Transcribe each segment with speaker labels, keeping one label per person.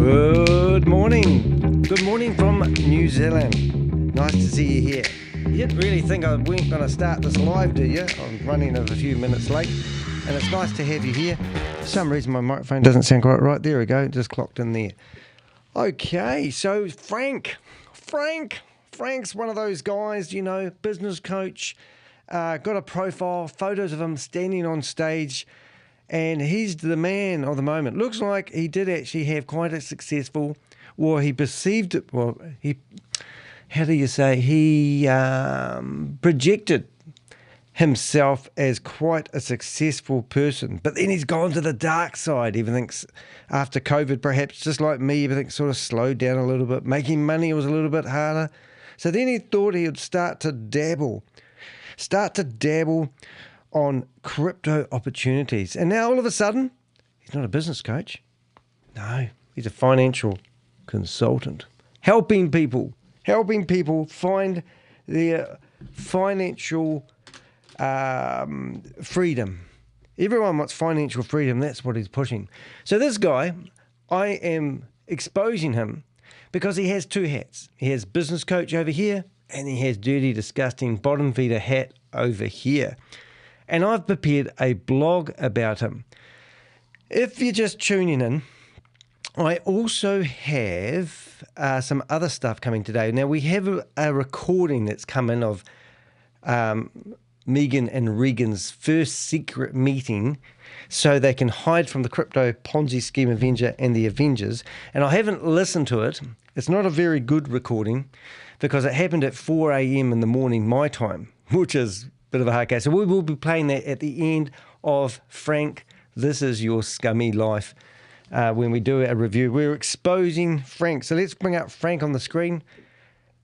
Speaker 1: Good morning. Good morning from New Zealand. Nice to see you here. You didn't really think I weren't going to start this live, do you? I'm running a few minutes late, and it's nice to have you here. For some reason, my microphone doesn't sound quite right. There we go. Just clocked in there. Okay, so Frank's one of those guys, you know, business coach, got a profile, photos of him standing on stage, and he's the man of the moment. Looks like he did actually have quite a successful, or he perceived it, he projected himself as quite a successful person. But then he's gone to the dark side. Everything's, after COVID perhaps, just like me, everything sort of slowed down a little bit. Making money was a little bit harder. So then he thought he would start to dabble on crypto opportunities. And now all of a sudden, he's not a business coach. No, he's a financial consultant, helping people find their financial freedom. Everyone wants financial freedom. That's what he's pushing. So this guy, I am exposing him because he has two hats. He has business coach over here, and he has dirty, disgusting bottom feeder hat over here. And I've prepared a blog about him. If you're just tuning in, I also have some other stuff coming today. Now, we have a recording that's come in of Megan and Regan's first secret meeting so they can hide from the Crypto Ponzi Scheme Avenger and the Avengers. And I haven't listened to it. It's not a very good recording because it happened at 4 a.m. in the morning, my time, which is a bit of a hard case. So we will be playing that at the end of Frank, This Is Your Scummy Life. When we do a review, we're exposing Frank. So let's bring up Frank on the screen.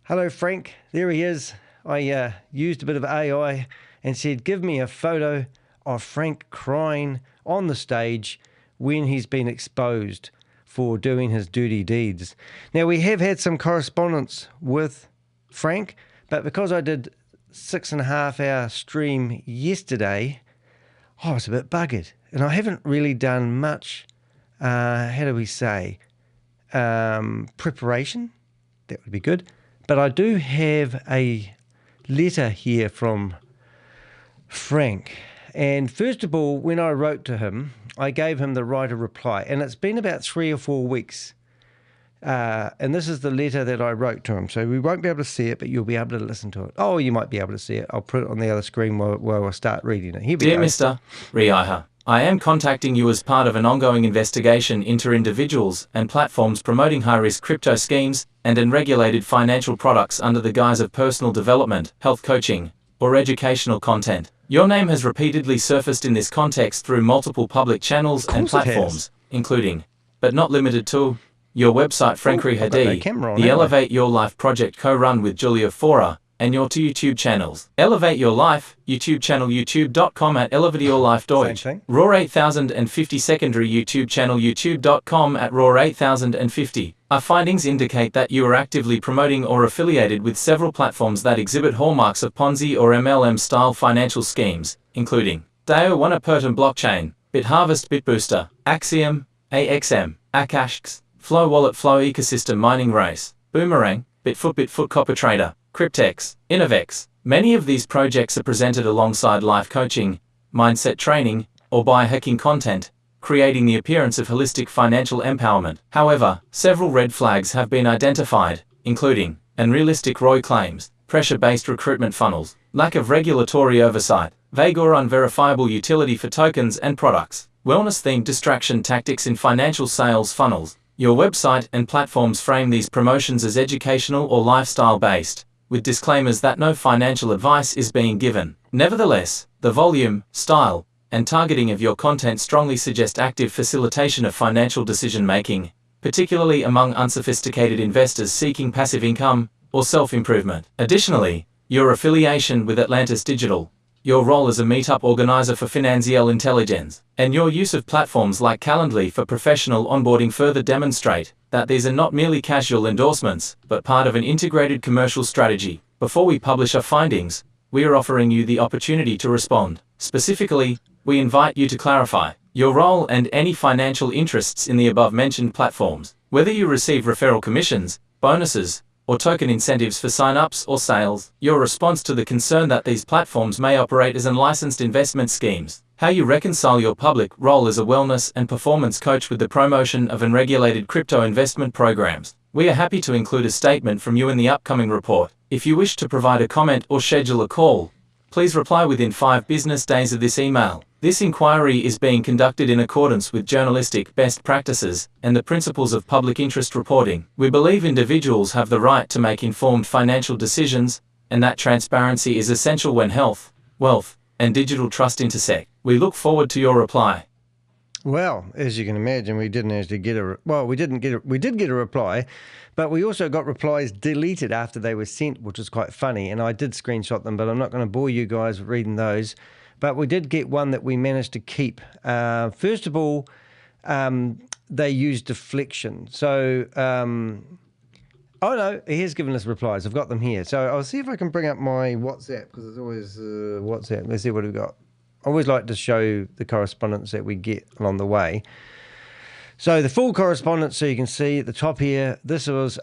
Speaker 1: Hello, Frank. There he is. I used a bit of AI and said, give me a photo of Frank crying on the stage when he's been exposed for doing his dirty deeds. Now, we have had some correspondence with Frank, but because I did 6.5 hour stream yesterday, I was a bit buggered. And I haven't really done much preparation. That would be good. But I do have a letter here from Frank. And first of all, when I wrote to him, I gave him the right of reply. And it's been about 3 or 4 weeks. And this is the letter that I wrote to him. So we won't be able to see it, but you'll be able to listen to it. Oh, you might be able to see it. I'll put it on the other screen while I start reading it. Here we go.
Speaker 2: Dear Mr. Reiher, I am contacting you as part of an ongoing investigation into individuals and platforms promoting high-risk crypto schemes and unregulated financial products under the guise of personal development, health coaching, or educational content. Your name has repeatedly surfaced in this context through multiple public channels and platforms, including, but not limited to, your website Frank Reiher, the Elevate Your Life project co-run with Julia Fohrer, and your two YouTube channels. Elevate Your Life, YouTube channel youtube.com at Elevate Your Life Deutsch. Roar 8050 secondary YouTube channel youtube.com at Roar 8050. Our findings indicate that you are actively promoting or affiliated with several platforms that exhibit hallmarks of Ponzi or MLM style financial schemes, including DAO One-Perton Blockchain, BitHarvest Bitbooster, Axiom, AXM, Akashks, Flow Wallet Flow Ecosystem Mining Race, Boomerang, Bitfoot Copper Trader, Cryptex, Innovex. Many of these projects are presented alongside life coaching, mindset training, or biohacking content, creating the appearance of holistic financial empowerment. However, several red flags have been identified, including unrealistic ROI claims, pressure-based recruitment funnels, lack of regulatory oversight, vague or unverifiable utility for tokens and products, wellness-themed distraction tactics in financial sales funnels. Your website and platforms frame these promotions as educational or lifestyle-based, with disclaimers that no financial advice is being given. Nevertheless, the volume, style, and targeting of your content strongly suggest active facilitation of financial decision-making, particularly among unsophisticated investors seeking passive income or self-improvement. Additionally, your affiliation with Atlantis Digital, your role as a meetup organizer for Financial Intelligence, and your use of platforms like Calendly for professional onboarding further demonstrate that these are not merely casual endorsements, but part of an integrated commercial strategy. Before we publish our findings, we are offering you the opportunity to respond. Specifically, we invite you to clarify your role and any financial interests in the above-mentioned platforms. Whether you receive referral commissions, bonuses, or token incentives for sign-ups or sales, your response to the concern that these platforms may operate as unlicensed investment schemes. How you reconcile your public role as a wellness and performance coach with the promotion of unregulated crypto investment programs. We are happy to include a statement from you in the upcoming report. If you wish to provide a comment or schedule a call, please reply within 5 business days of this email. This inquiry is being conducted in accordance with journalistic best practices and the principles of public interest reporting. We believe individuals have the right to make informed financial decisions, and that transparency is essential when health, wealth, and digital trust intersect. We look forward to your reply.
Speaker 1: Well, as you can imagine, we didn't actually get we did get a reply, but we also got replies deleted after they were sent, which is quite funny. And I did screenshot them, but I'm not going to bore you guys reading those. But we did get one that we managed to keep. First of all, they used deflection. So, oh no, he has given us replies. I've got them here. So I'll see if I can bring up my WhatsApp, because it's always WhatsApp. Let's see what we've got. I always like to show the correspondence that we get along the way. So the full correspondence, so you can see at the top here, this was,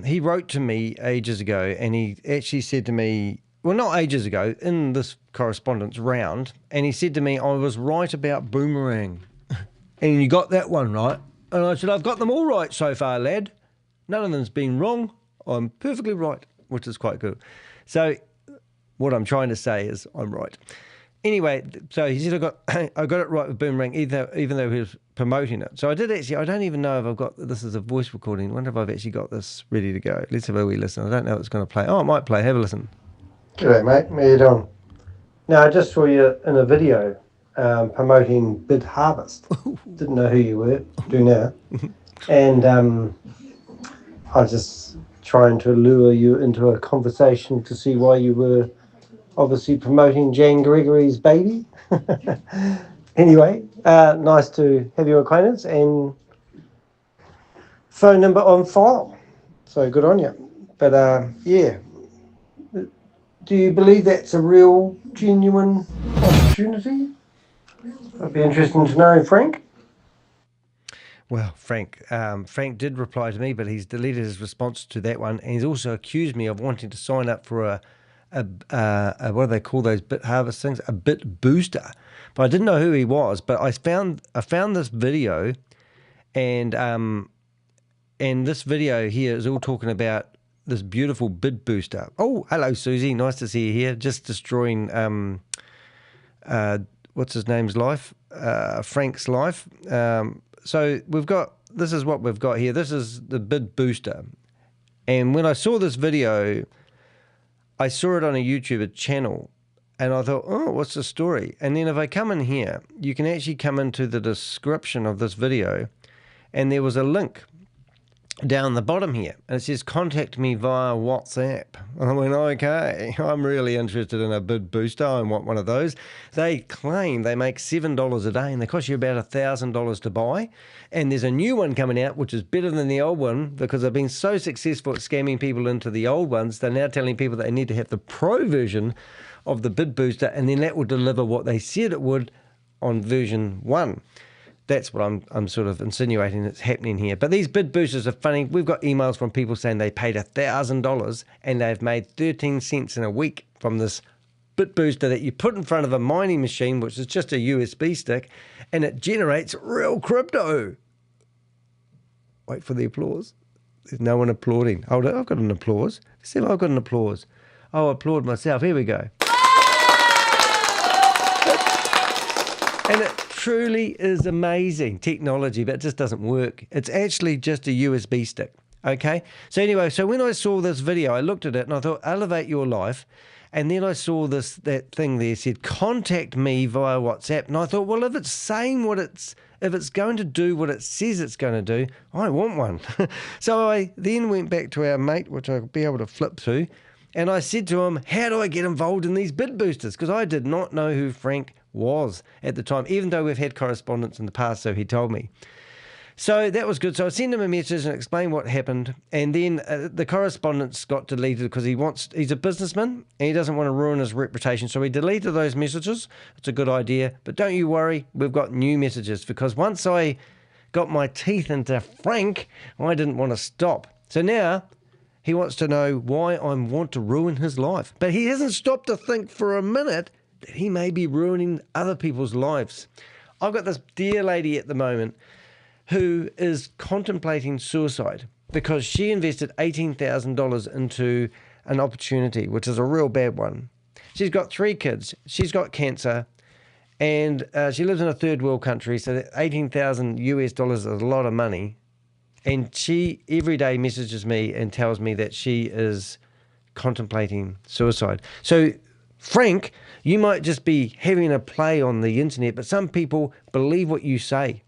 Speaker 1: he wrote to me ages ago, and he actually said to me, well, not ages ago, in this correspondence round, and he said to me, I was right about Boomerang. And you got that one right. And I said, I've got them all right so far, lad. None of them's been wrong. I'm perfectly right, which is quite good. So what I'm trying to say is I'm right. Anyway, so he said I got it right with Boomerang, even though he was promoting it. So I did actually. I don't even know if I've got this as a voice recording. I wonder if I've actually got this ready to go. Let's have a wee listen. I don't know if it's going to play. Oh, it might play. Have a listen.
Speaker 3: G'day, mate. How you doing? Now, I just saw you in a video promoting Bid Harvest. Didn't know who you were. Do now. And I was just trying to lure you into a conversation to see why you were obviously promoting Jan Gregory's baby. Anyway, nice to have your acquaintance and phone number on file. So good on you. But yeah, do you believe that's a real, genuine opportunity? That'd be interesting to know, Frank.
Speaker 1: Well, Frank did reply to me, but he's deleted his response to that one, and he's also accused me of wanting to sign up for a what do they call those bit harvest things? A bit booster. But I didn't know who he was. But I found this video, and this video here is all talking about this beautiful bid booster. Oh, hello, Susie. Nice to see you here. Just destroying what's his name's life, Frank's life. So this is what we've got here. This is the bid booster, and when I saw this video, I saw it on a YouTuber channel, and I thought, oh, what's the story? And then if I come in here, you can actually come into the description of this video, and there was a link down the bottom here, and it says, contact me via WhatsApp. And I went, okay, I'm really interested in a bid booster. I want one of those. They claim they make $7 a day, and they cost you about $1,000 to buy. And there's a new one coming out, which is better than the old one, because they've been so successful at scamming people into the old ones. They're now telling people that they need to have the pro version of the bid booster, and then that will deliver what they said it would on version 1. That's what I'm sort of insinuating that's happening here. But these bid boosters are funny. We've got emails from people saying they paid $1,000 and they've made 13 cents in a week from this bid booster that you put in front of a mining machine, which is just a USB stick, and it generates real crypto. Wait for the applause. There's no one applauding. Oh, I've got an applause. Let's see if I've got an applause. Oh, I applaud myself. Here we go. And it truly is amazing technology, but it just doesn't work. It's actually just a USB stick, okay? So anyway, so when I saw this video, I looked at it and I thought, elevate your life. And then I saw that thing there said, contact me via WhatsApp. And I thought, well, if it's saying if it's going to do what it says it's going to do, I want one. So I then went back to our mate, which I'll be able to flip through. And I said to him, how do I get involved in these bid boosters? Because I did not know who Frank was at the time, even though we've had correspondence in the past, so he told me. So that was good. So I sent him a message and explained what happened. And then the correspondence got deleted because he's a businessman and he doesn't want to ruin his reputation. So he deleted those messages. It's a good idea. But don't you worry, we've got new messages, because once I got my teeth into Frank, I didn't want to stop. So now he wants to know why I want to ruin his life. But he hasn't stopped to think for a minute that he may be ruining other people's lives. I've got this dear lady at the moment who is contemplating suicide because she invested $18,000 into an opportunity, which is a real bad one. She's got 3 kids. She's got cancer, and she lives in a third world country, so that $18,000 is a lot of money. And she every day messages me and tells me that she is contemplating suicide. So, Frank, you might just be having a play on the internet, but some people believe what you say.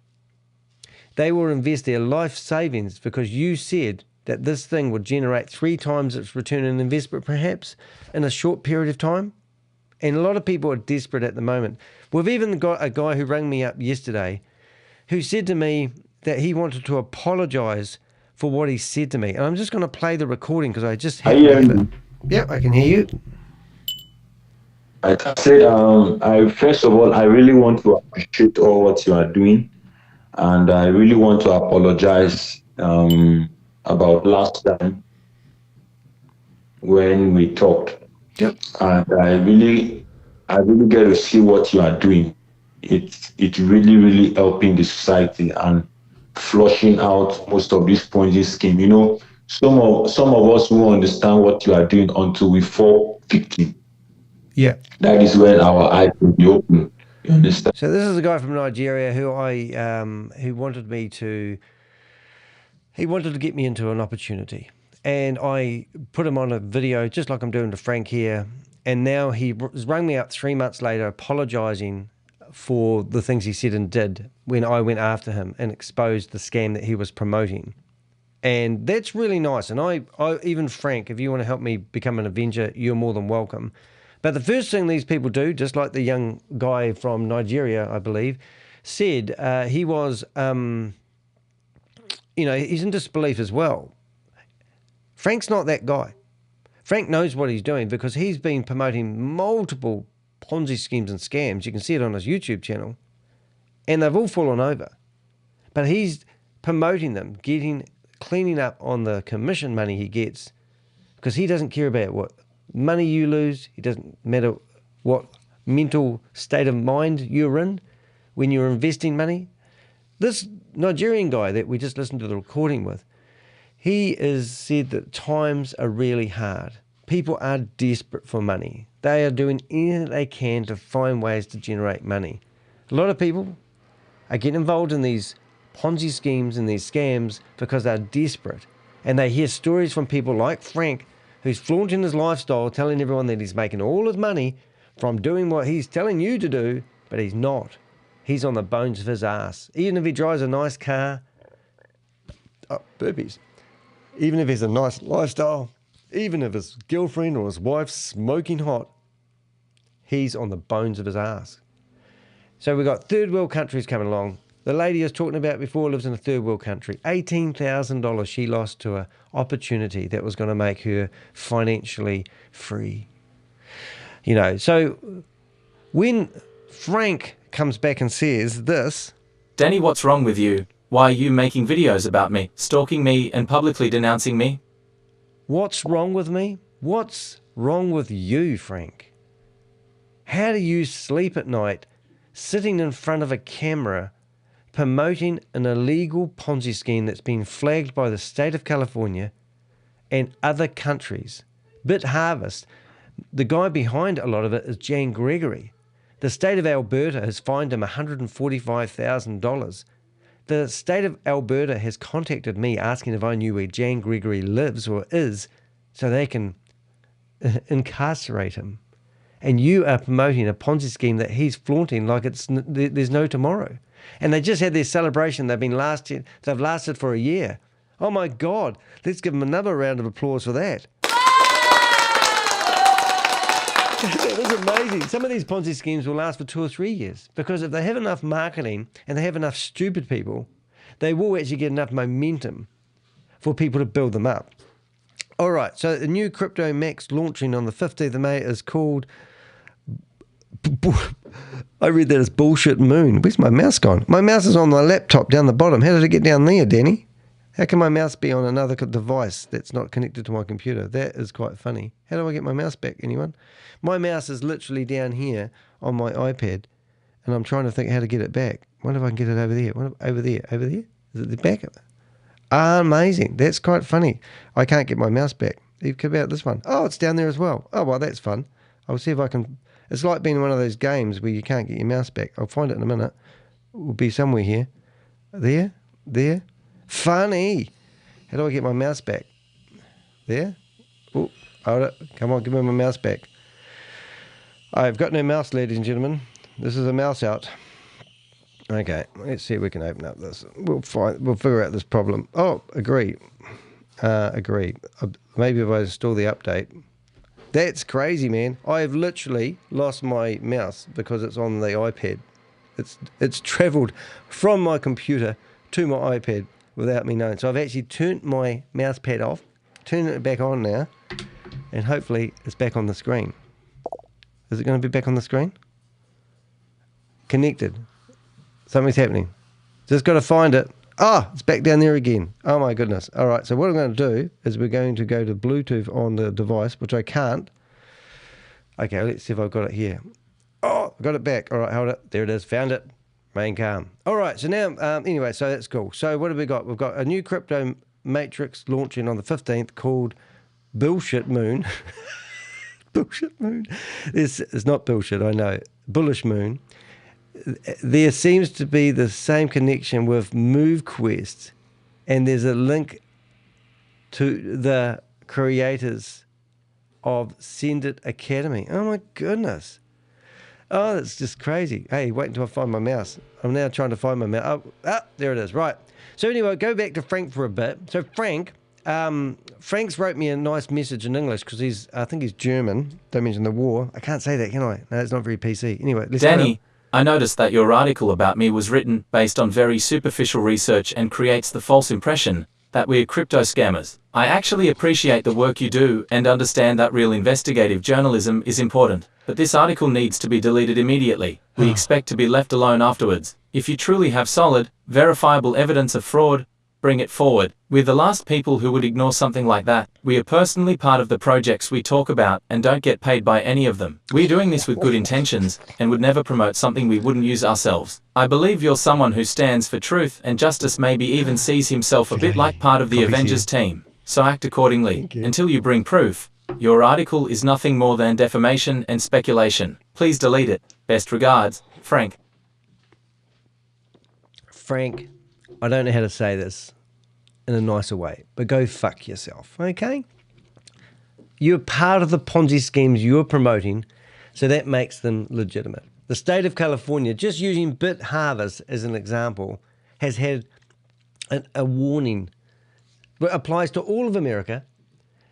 Speaker 1: They will invest their life savings because you said that this thing would generate 3 times its return on investment, perhaps, in a short period of time. And a lot of people are desperate at the moment. We've even got a guy who rang me up yesterday who said to me that he wanted to apologise for what he said to me. And I'm just going to play the recording because I just had to have it. Yep, I can hear you.
Speaker 4: I said, first of all, I really want to appreciate all what you are doing. And I really want to apologize about last time when we talked.
Speaker 1: Yep.
Speaker 4: And I really get to see what you are doing. It's really helping the society and flushing out most of this Ponzi scheme. You know, some of us won't understand what you are doing until we fall victim.
Speaker 1: Yeah.
Speaker 4: That is when our eyes will be open. You understand?
Speaker 1: So this is a guy from Nigeria who who wanted to get me into an opportunity, and I put him on a video just like I'm doing to Frank here, and now he rang me up 3 months later apologising for the things he said and did when I went after him and exposed the scam that he was promoting. And that's really nice. And I even Frank, if you want to help me become an Avenger, you're more than welcome. But the first thing these people do, just like the young guy from Nigeria, I believe, said, he was, he's in disbelief as well. Frank's not that guy. Frank knows what he's doing because he's been promoting multiple Ponzi schemes and scams. You can see it on his YouTube channel. And they've all fallen over. But he's promoting them, cleaning up on the commission money he gets, because he doesn't care about what money you lose. It doesn't matter what mental state of mind you're in when you're investing money. This Nigerian guy that we just listened to the recording with, he has said that times are really hard. People are desperate for money. They are doing anything they can to find ways to generate money. A lot of people are getting involved in these Ponzi schemes and these scams because they're desperate. And they hear stories from people like Frank, who's flaunting his lifestyle, telling everyone that he's making all his money from doing what he's telling you to do, but he's not. He's on the bones of his ass. Even if he drives a nice car, burpees. Even if he's a nice lifestyle, even if his girlfriend or his wife's smoking hot, he's on the bones of his ass. So we've got third world countries coming along. The lady I was talking about before lives in a third world country. $18,000 she lost to an opportunity that was going to make her financially free. You know, so when Frank comes back and says this,
Speaker 2: Danny, what's wrong with you? Why are you making videos about me, stalking me, and publicly denouncing me?
Speaker 1: What's wrong with me? What's wrong with you, Frank? How do you sleep at night sitting in front of a camera promoting an illegal Ponzi scheme that's been flagged by the state of California and other countries? BitHarvest, the guy behind a lot of it is Jan Gregory. The state of Alberta has fined him $145,000. The state of Alberta has contacted me asking if I knew where Jan Gregory lives or is so they can incarcerate him. And you are promoting a Ponzi scheme that he's flaunting like there's no tomorrow. And they just had their celebration. They've lasted for a year. Oh my God, let's give them another round of applause for that. That is amazing. Some of these Ponzi schemes will last for 2 or 3 years because if they have enough marketing and they have enough stupid people, they will actually get enough momentum for people to build them up. All right, so the new Crypto Max launching on the 15th of May is called I read that as bullshit moon. Where's my mouse gone? My mouse is on my laptop down the bottom. How did it get down there, Danny? How can my mouse be on another device that's not connected to my computer? That is quite funny. How do I get my mouse back, anyone? My mouse is literally down here on my iPad, and I'm trying to think how to get it back. I wonder if I can get it over there. Over there? Is it the back? Amazing. That's quite funny. I can't get my mouse back. How about this one? Oh, it's down there as well. Oh, well, that's fun. I'll see if I can... It's like being in one of those games where you can't get your mouse back. I'll find it in a minute. It will be somewhere here. There. Funny. How do I get my mouse back? There. Oh, hold it. Come on, give me my mouse back. I've got no mouse, ladies and gentlemen. This is a mouse out. Okay, let's see if we can open up this. We'll figure out this problem. Oh, agree. Maybe if I install the update. That's crazy, man. I have literally lost my mouse because it's on the iPad. It's travelled from my computer to my iPad without me knowing. So I've actually turned my mouse pad off, turning it back on now, and hopefully it's back on the screen. Is it going to be back on the screen? Connected. Something's happening. Just got to find it. Oh, it's back down there again. Oh my goodness. All right, so what I'm going to do is we're going to go to Bluetooth on the device, which I can't. Okay, let's see if I've got it here. Oh, I got it back. All right, hold it. There it is. Found it. Remain calm. All right, so now, anyway, so that's cool. So what have we got? We've got a new crypto matrix launching on the 15th called Bullshit Moon. Bullshit Moon. It's not bullshit, I know. Bullish Moon. There seems to be the same connection with MoveQuest, and there's a link to the creators of Send It Academy. Oh my goodness. Oh, that's just crazy. Hey, wait until I find my mouse. I'm now trying to find my mouse. Oh, there it is. Right. So anyway, go back to Frank for a bit. So Frank's wrote me a nice message in English because I think he's German. Don't mention the war. I can't say that, can I? No, it's not very PC. Anyway, let's
Speaker 2: Danny, I noticed that your article about me was written based on very superficial research and creates the false impression that we're crypto scammers. I actually appreciate the work you do and understand that real investigative journalism is important, but this article needs to be deleted immediately. We expect to be left alone afterwards. If you truly have solid, verifiable evidence of fraud, bring it forward. We're the last people who would ignore something like that. We are personally part of the projects we talk about and don't get paid by any of them. We're doing this with good intentions and would never promote something we wouldn't use ourselves. I believe you're someone who stands for truth and justice, maybe even sees himself a bit like part of the Avengers team. So act accordingly. Until you bring proof, your article is nothing more than defamation and speculation. Please delete it. Best regards, Frank.
Speaker 1: Frank, I don't know how to say this in a nicer way, but go fuck yourself, okay? You're part of the Ponzi schemes you're promoting, so that makes them legitimate. The state of California, just using BitHarvest as an example, has had a warning that applies to all of America,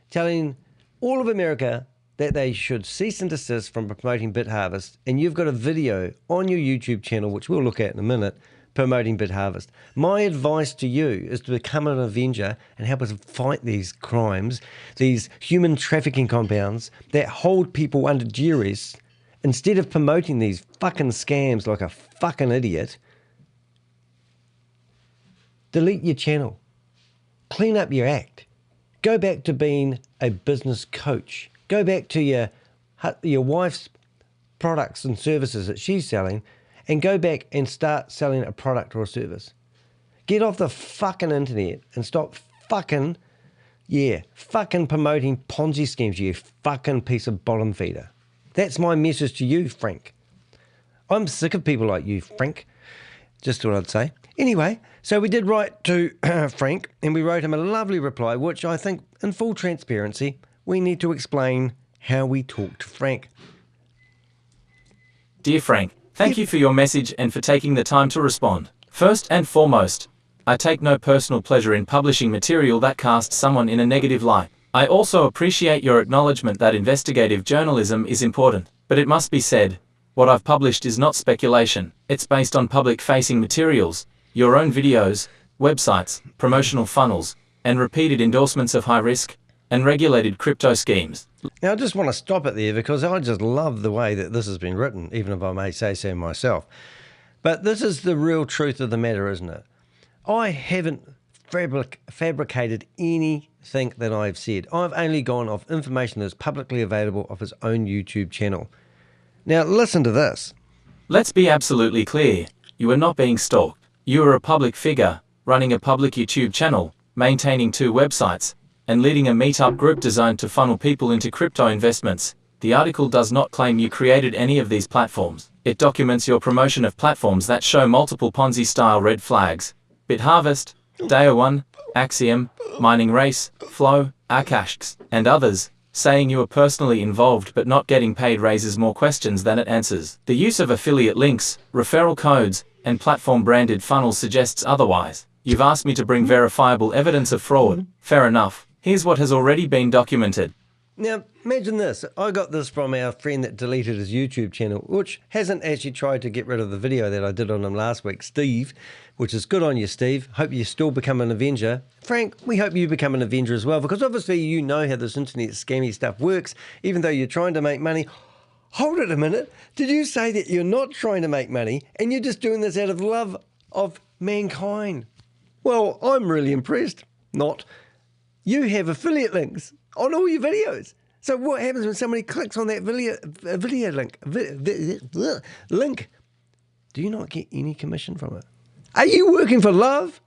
Speaker 1: telling all of America that they should cease and desist from promoting BitHarvest, and you've got a video on your YouTube channel, which we'll look at in a minute, promoting BitHarvest. My advice to you is to become an Avenger and help us fight these crimes, these human trafficking compounds that hold people under duress. Instead of promoting these fucking scams like a fucking idiot, delete your channel. Clean up your act. Go back to being a business coach. Go back to your wife's products and services that she's selling, and go back and start selling a product or a service. Get off the fucking internet and stop fucking promoting Ponzi schemes, you fucking piece of bottom feeder. That's my message to you, Frank. I'm sick of people like you, Frank. Just what I'd say. Anyway, so we did write to Frank, and we wrote him a lovely reply, which I think, in full transparency, we need to explain how we talked to Frank.
Speaker 2: Dear Frank, thank you for your message and for taking the time to respond. First and foremost, I take no personal pleasure in publishing material that casts someone in a negative light. I also appreciate your acknowledgement that investigative journalism is important, but it must be said, what I've published is not speculation. It's based on public-facing materials, your own videos, websites, promotional funnels, and repeated endorsements of high-risk, and regulated crypto schemes.
Speaker 1: Now, I just want to stop it there because I just love the way that this has been written, even if I may say so myself. But this is the real truth of the matter, isn't it? I haven't fabricated anything that I've said. I've only gone off information that's publicly available off his own YouTube channel. Now, listen to this.
Speaker 2: Let's be absolutely clear. You are not being stalked. You are a public figure, running a public YouTube channel, maintaining 2 websites, and leading a meetup group designed to funnel people into crypto investments. The article does not claim you created any of these platforms. It documents your promotion of platforms that show multiple Ponzi-style red flags. BitHarvest, Day01, Axiom, Mining Race, Flow, Akash, and others. Saying you are personally involved but not getting paid raises more questions than it answers. The use of affiliate links, referral codes, and platform-branded funnels suggests otherwise. You've asked me to bring verifiable evidence of fraud. Fair enough. Here's what has already been documented.
Speaker 1: Now, imagine this. I got this from our friend that deleted his YouTube channel, which hasn't actually tried to get rid of the video that I did on him last week, Steve, which is good on you, Steve. Hope you still become an Avenger. Frank, we hope you become an Avenger as well, because obviously you know how this internet scammy stuff works, even though you're trying to make money. Hold it a minute. Did you say that you're not trying to make money and you're just doing this out of love of mankind? Well, I'm really impressed. Not. You have affiliate links on all your videos. So what happens when somebody clicks on that video link? Do you not get any commission from it? Are you working for love?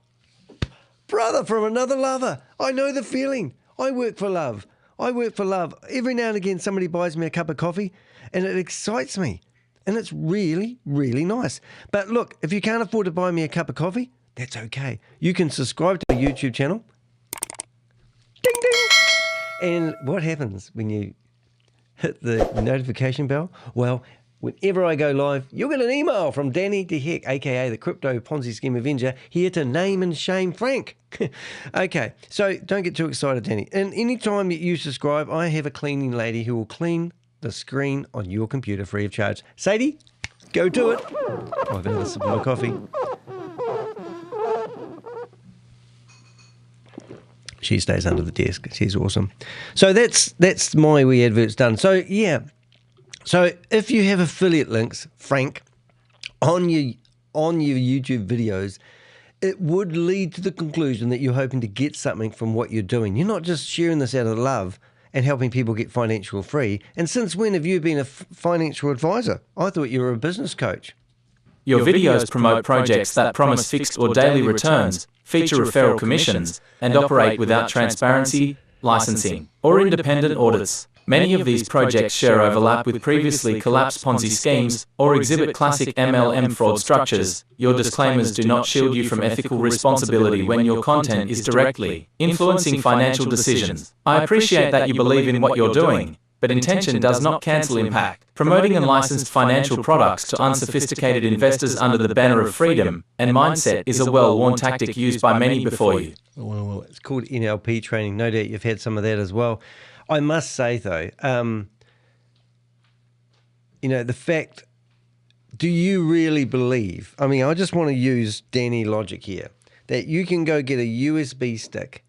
Speaker 1: Brother from another lover. I know the feeling. I work for love. I work for love. Every now and again somebody buys me a cup of coffee and it excites me. And it's really, really nice. But look, if you can't afford to buy me a cup of coffee, that's okay. You can subscribe to my YouTube channel. Ding, ding. And what happens when you hit the notification bell? Well, whenever I go live, you'll get an email from Danny de Hek, aka the Crypto Ponzi Scheme Avenger, here to name and shame Frank. Okay, so don't get too excited, Danny. And any time that you subscribe, I have a cleaning lady who will clean the screen on your computer free of charge. Sadie, go do it. I'll have another sip of my coffee. She stays under the desk. She's awesome. So that's my wee adverts done. So yeah. So if you have affiliate links, Frank, on your YouTube videos, it would lead to the conclusion that you're hoping to get something from what you're doing. You're not just sharing this out of love and helping people get financial free. And since when have you been a financial advisor? I thought you were a business coach.
Speaker 2: Your videos promote projects that promise fixed or daily returns, feature referral commissions, and operate without transparency, licensing, or independent audits. Many of these projects share overlap with previously collapsed Ponzi schemes or exhibit classic MLM fraud structures. Your disclaimers do not shield you from ethical responsibility when your content is directly influencing financial decisions. I appreciate that you believe in what you're doing, but intention does not cancel impact. Promoting unlicensed financial products to unsophisticated investors under the banner of freedom and mindset is a well-worn tactic used by many before you.
Speaker 1: Well, it's called NLP training. No doubt you've had some of that as well. I must say, though, the fact, do you really believe, I just want to use Danny logic here, that you can go get a USB stick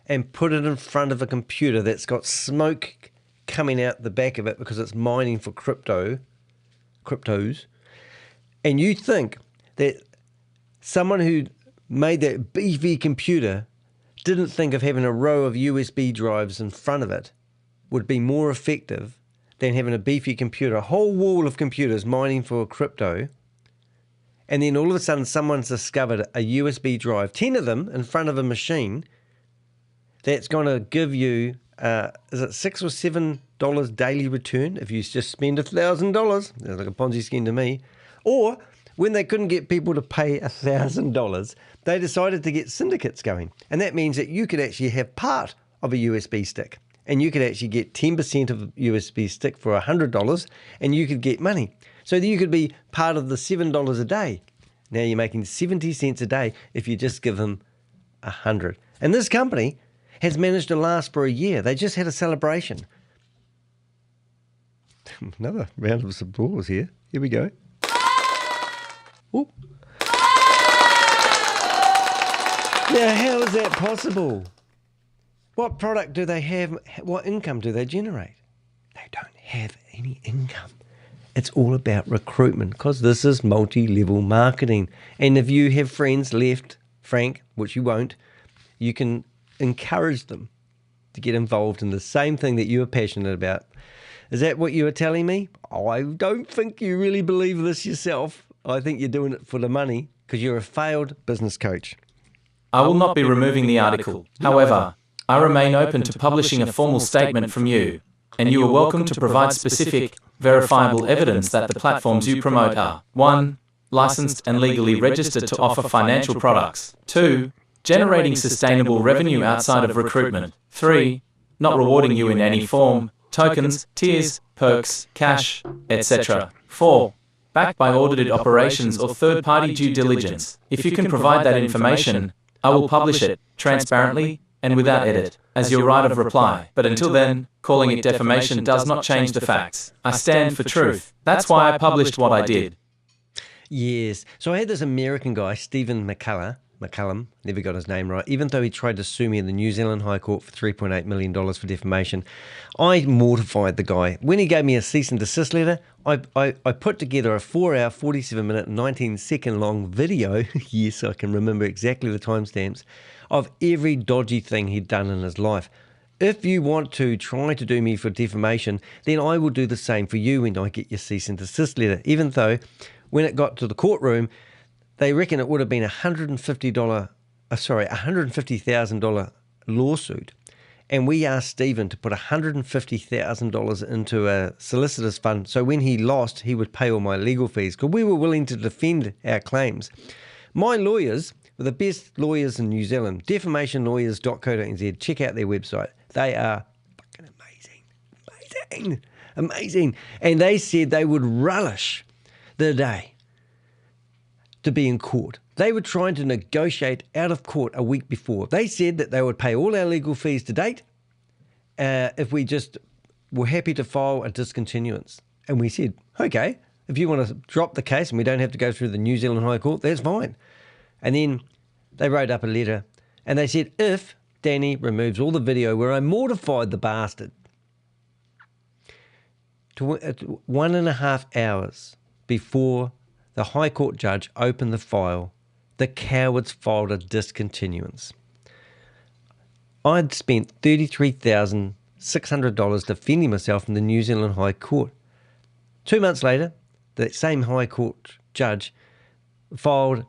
Speaker 1: and put it in front of a computer that's got smoke coming out the back of it because it's mining for cryptos, and you think that someone who made that beefy computer didn't think of having a row of USB drives in front of it would be more effective than having a beefy computer, a whole wall of computers mining for crypto, and then all of a sudden someone's discovered a USB drive, 10 of them in front of a machine, that's going to give you, is it $6 or $7 daily return if you just spend $1,000? That's like a Ponzi scheme to me. Or when they couldn't get people to pay $1,000, they decided to get syndicates going. And that means that you could actually have part of a USB stick. And you could actually get 10% of a USB stick for $100 and you could get money. So that you could be part of the $7 a day. Now you're making 70 cents a day if you just give them 100. And this company has managed to last for a year. They just had a celebration. Another round of applause here. Here we go. Ooh. Now, how is that possible? What product do they have? What income do they generate? They don't have any income. It's all about recruitment because this is multi-level marketing. And if you have friends left, Frank, which you won't, you can encourage them to get involved in the same thing that you are passionate about. Is that what you were telling me? I don't think you really believe this yourself. I think you're doing it for the money because you're a failed business coach.
Speaker 2: I will not be removing the article. However, I remain open to publishing a formal statement from you, and you are welcome to provide specific, verifiable evidence that the platforms you promote are 1. Licensed and legally registered to offer financial products. 2. Generating sustainable revenue outside of recruitment. 3. Not rewarding you in any form, tokens, tiers, perks, cash, etc. 4. Backed by audited operations or third-party due diligence. If you can provide that information, I will publish it, transparently, and without edit, as your right of reply. But until then, calling it defamation does not change the facts. I stand for truth. That's why I published what I did.
Speaker 1: Yes. So I had this American guy, Stephen McCallum, never got his name right, even though he tried to sue me in the New Zealand High Court for $3.8 million for defamation. I mortified the guy. When he gave me a cease and desist letter, I put together a 4-hour, 47-minute, 19-second long video, yes, I can remember exactly the timestamps, of every dodgy thing he'd done in his life. If you want to try to do me for defamation, then I will do the same for you when I get your cease and desist letter, even though when it got to the courtroom, they reckon it would have been $150,000 lawsuit. And we asked Stephen to put $150,000 into a solicitor's fund. So when he lost, he would pay all my legal fees because we were willing to defend our claims. My lawyers were the best lawyers in New Zealand, defamationlawyers.co.nz. Check out their website. They are fucking amazing. And they said they would relish the day to be in court. They were trying to negotiate out of court a week before. They said that they would pay all our legal fees to date if we just were happy to file a discontinuance. And we said, okay, if you want to drop the case and we don't have to go through the New Zealand High Court, that's fine. And then they wrote up a letter and they said, if Danny removes all the video where I mortified the bastard, to 1.5 hours before the High Court judge opened the file, the cowards filed a discontinuance. I'd spent $33,600 defending myself in the New Zealand High Court. 2 months later, that same High Court judge filed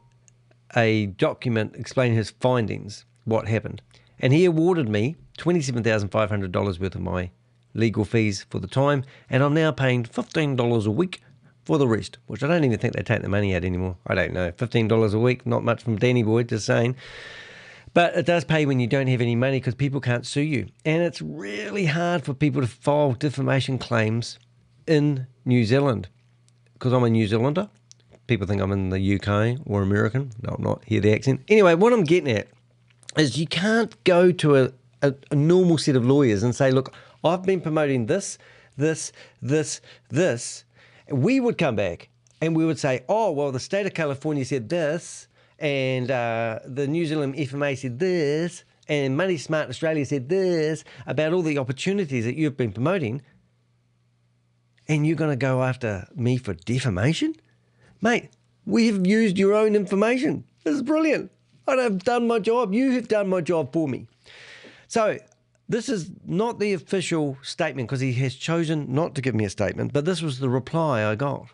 Speaker 1: a document explaining his findings, what happened. And he awarded me $27,500 worth of my legal fees for the time, and I'm now paying $15 a week for the rest, which I don't even think they take the money out anymore. I don't know. $15 a week, not much from Danny Boy, just saying. But it does pay when you don't have any money because people can't sue you. And it's really hard for people to file defamation claims in New Zealand because I'm a New Zealander. People think I'm in the UK or American. No, I'm not. Hear the accent. Anyway, what I'm getting at is you can't go to a normal set of lawyers and say, look, I've been promoting this. We would come back and we would say, oh, well, the state of California said this, and the New Zealand FMA said this, and Money Smart Australia said this about all the opportunities that you've been promoting, and you're going to go after me for defamation? Mate, we have used your own information. This is brilliant. I've done my job. You have done my job for me. So this is not the official statement because he has chosen not to give me a statement, but this was the reply I got.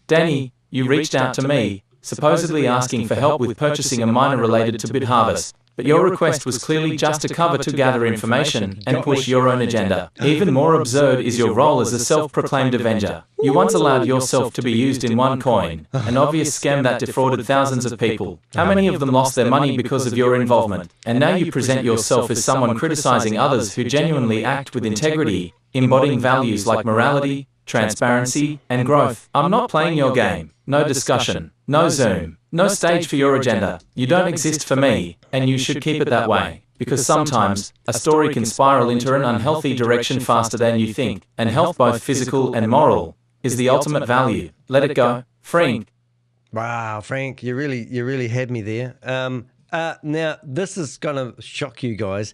Speaker 2: Danny, you reached out to me, supposedly asking for help with purchasing a miner related to BitHarvest, but your request was clearly just a cover to gather information and push your own agenda. Even more absurd is your role as a self-proclaimed Avenger. You once allowed yourself to be used in OneCoin, an obvious scam that defrauded thousands of people. How many of them lost their money because of your involvement? And now you present yourself as someone criticizing others who genuinely act with integrity, embodying values like morality, transparency, and growth. I'm not playing your game. No discussion. No Zoom. No stage for your agenda. You don't exist for me, and you should keep it that way. Because sometimes, a story can spiral into an unhealthy direction faster than you think, and health, both physical and moral, is the ultimate value. Let it go. Frank.
Speaker 1: Wow, Frank, you really had me there. Now, this is going to shock you guys.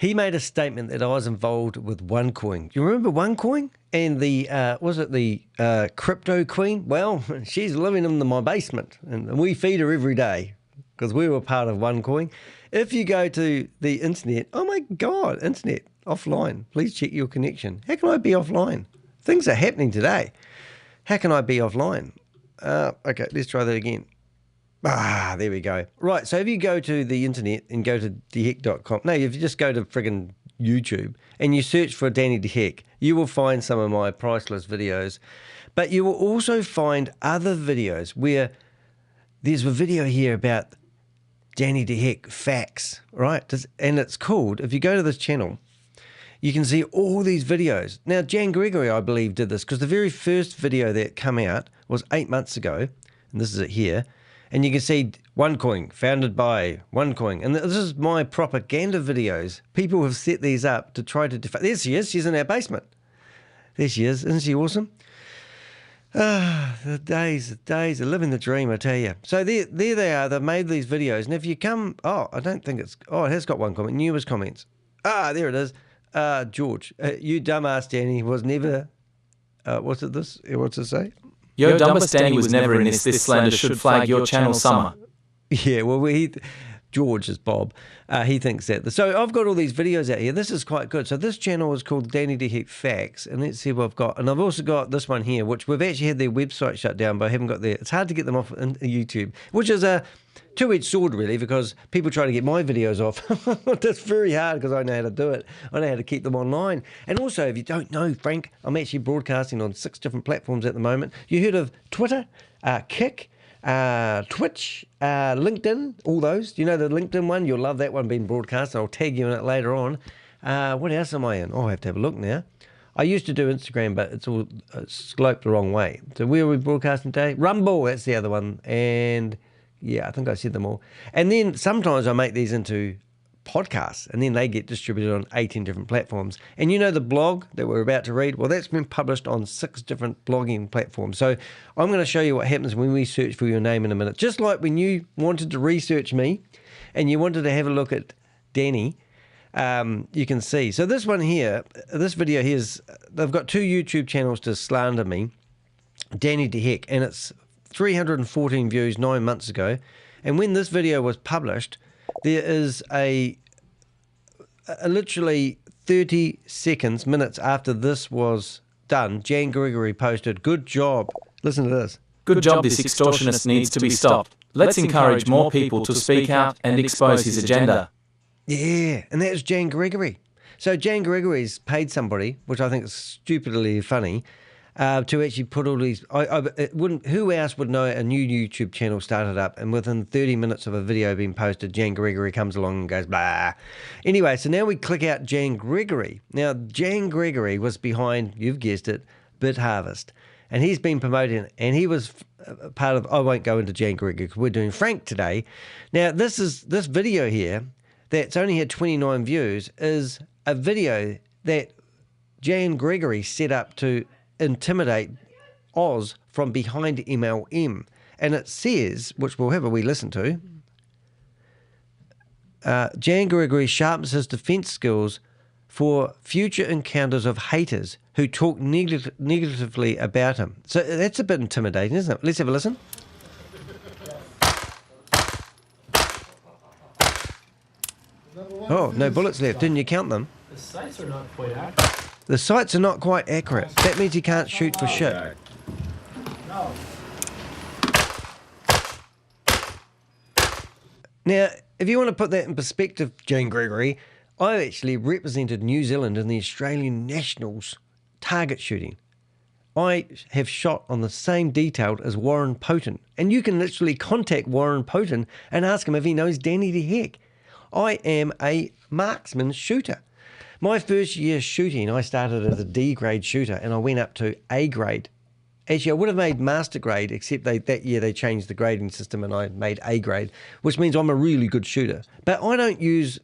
Speaker 1: He made a statement that I was involved with OneCoin. Do you remember OneCoin? And the, was it the crypto queen? Well, she's living in my basement and we feed her every day because we were part of OneCoin. If you go to the internet, oh my God, internet, offline, please check your connection. How can I be offline? Things are happening today. How can I be offline? Okay, let's try that again. There we go. Right, so if you go to the internet and go to dehek.com, no, if you just go to friggin' YouTube and you search for Danny de Hek, you will find some of my priceless videos. But you will also find other videos where there's a video here about Danny de Hek facts, right? And it's called, if you go to this channel, you can see all these videos. Now, Jan Gregory, I believe, did this because the very first video that came out was 8 months ago, and this is it here. And you can see OneCoin, founded by OneCoin. And this is my propaganda videos. People have set these up to try to defend. There she is. She's in our basement. There she is. Isn't she awesome? The days of living the dream, I tell you. So there they are. They've made these videos. And if you come, I don't think it's, it has got one comment. Newest comments. There it is. George, you dumbass Danny was never, what's it say?
Speaker 2: Yo, dumbass Danny was never in this. This slander should flag your channel summer.
Speaker 1: Yeah, well, George is Bob. He thinks that. So I've got all these videos out here. This is quite good. So this channel is called Danny de Hek Facts. And let's see what I've got. And I've also got this one here, which we've actually had their website shut down, but I haven't got there. It's hard to get them off on YouTube, which is a two-edged sword, really, because people try to get my videos off. That's very hard because I know how to do it. I know how to keep them online. And also, if you don't know, Frank, I'm actually broadcasting on 6 different platforms at the moment. You heard of Twitter, Kick, Twitch, LinkedIn, all those. Do you know the LinkedIn one? You'll love that one being broadcast. I'll tag you in it later on. What else am I in? I have to have a look now. I used to do Instagram, but it's all sloped the wrong way. So where are we broadcasting today? Rumble, that's the other one. And yeah, I think I said them all. And then sometimes I make these into podcasts, and then they get distributed on 18 different platforms. And you know the blog that we're about to read? Well, that's been published on 6 different blogging platforms. So I'm going to show you what happens when we search for your name in a minute. Just like when you wanted to research me and you wanted to have a look at Danny, you can see. So this one here, this video here is, they've got 2 YouTube channels to slander me, Danny de Hek, and it's 314 views 9 months ago. And when this video was published, there is a literally 30 seconds, minutes after this was done, Jan Gregory posted, "Good job." Listen to this.
Speaker 2: Good job, this extortionist needs to be stopped. Let's encourage more people to speak out and expose his agenda.
Speaker 1: Yeah, and that was Jan Gregory. So Jan Gregory's paid somebody, which I think is stupidly funny, to actually put all these. Who else would know a new YouTube channel started up and within 30 minutes of a video being posted, Jan Gregory comes along and goes blah. Anyway, so now we click out Jan Gregory. Now Jan Gregory was behind, you've guessed it, BitHarvest, and he's been promoting, and he was part of. I won't go into Jan Gregory because we're doing Frank today. Now this video here that's only had 29 views is a video that Jan Gregory set up to intimidate Oz from behind MLM. And it says, which we'll have a wee listen to, Jan Gregory sharpens his defense skills for future encounters of haters who talk negatively about him. So that's a bit intimidating, isn't it? Let's have a listen. Oh, no bullets left. Didn't you count them?
Speaker 5: The sights are not quite accurate.
Speaker 1: The sights are not quite accurate. That means you can't shoot for shit.
Speaker 5: No.
Speaker 1: Now, if you want to put that in perspective, Jan Gregory, I actually represented New Zealand in the Australian Nationals target shooting. I have shot on the same detail as Warren Poten. And you can literally contact Warren Poten and ask him if he knows Danny de Hek. I am a marksman shooter. My first year shooting, I started as a D grade shooter and I went up to A grade. Actually, I would have made master grade, except that year they changed the grading system and I made A grade, which means I'm a really good shooter. But I don't use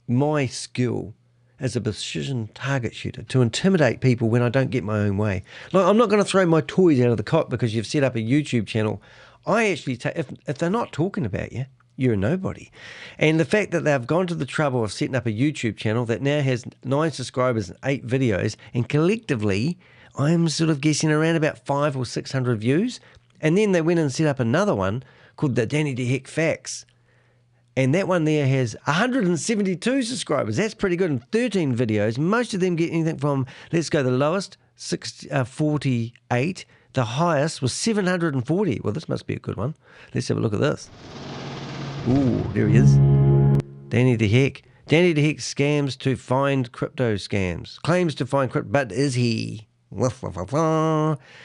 Speaker 1: my skill as a precision target shooter to intimidate people when I don't get my own way. Like, I'm not going to throw my toys out of the cot because you've set up a YouTube channel. I actually, if they're not talking about you, you're a nobody. And the fact that they've gone to the trouble of setting up a YouTube channel that now has 9 subscribers and 8 videos, and collectively, I'm sort of guessing around about 500 or 600 views. And then they went and set up another one called the Danny de Hek Facts. And that one there has 172 subscribers. That's pretty good. And 13 videos. Most of them get anything from, let's go the lowest, 48. The highest was 740. Well, this must be a good one. Let's have a look at this. Ooh, there he is. Danny de Hek. Danny de Hek scams to find crypto scams. Claims to find crypto, but is he?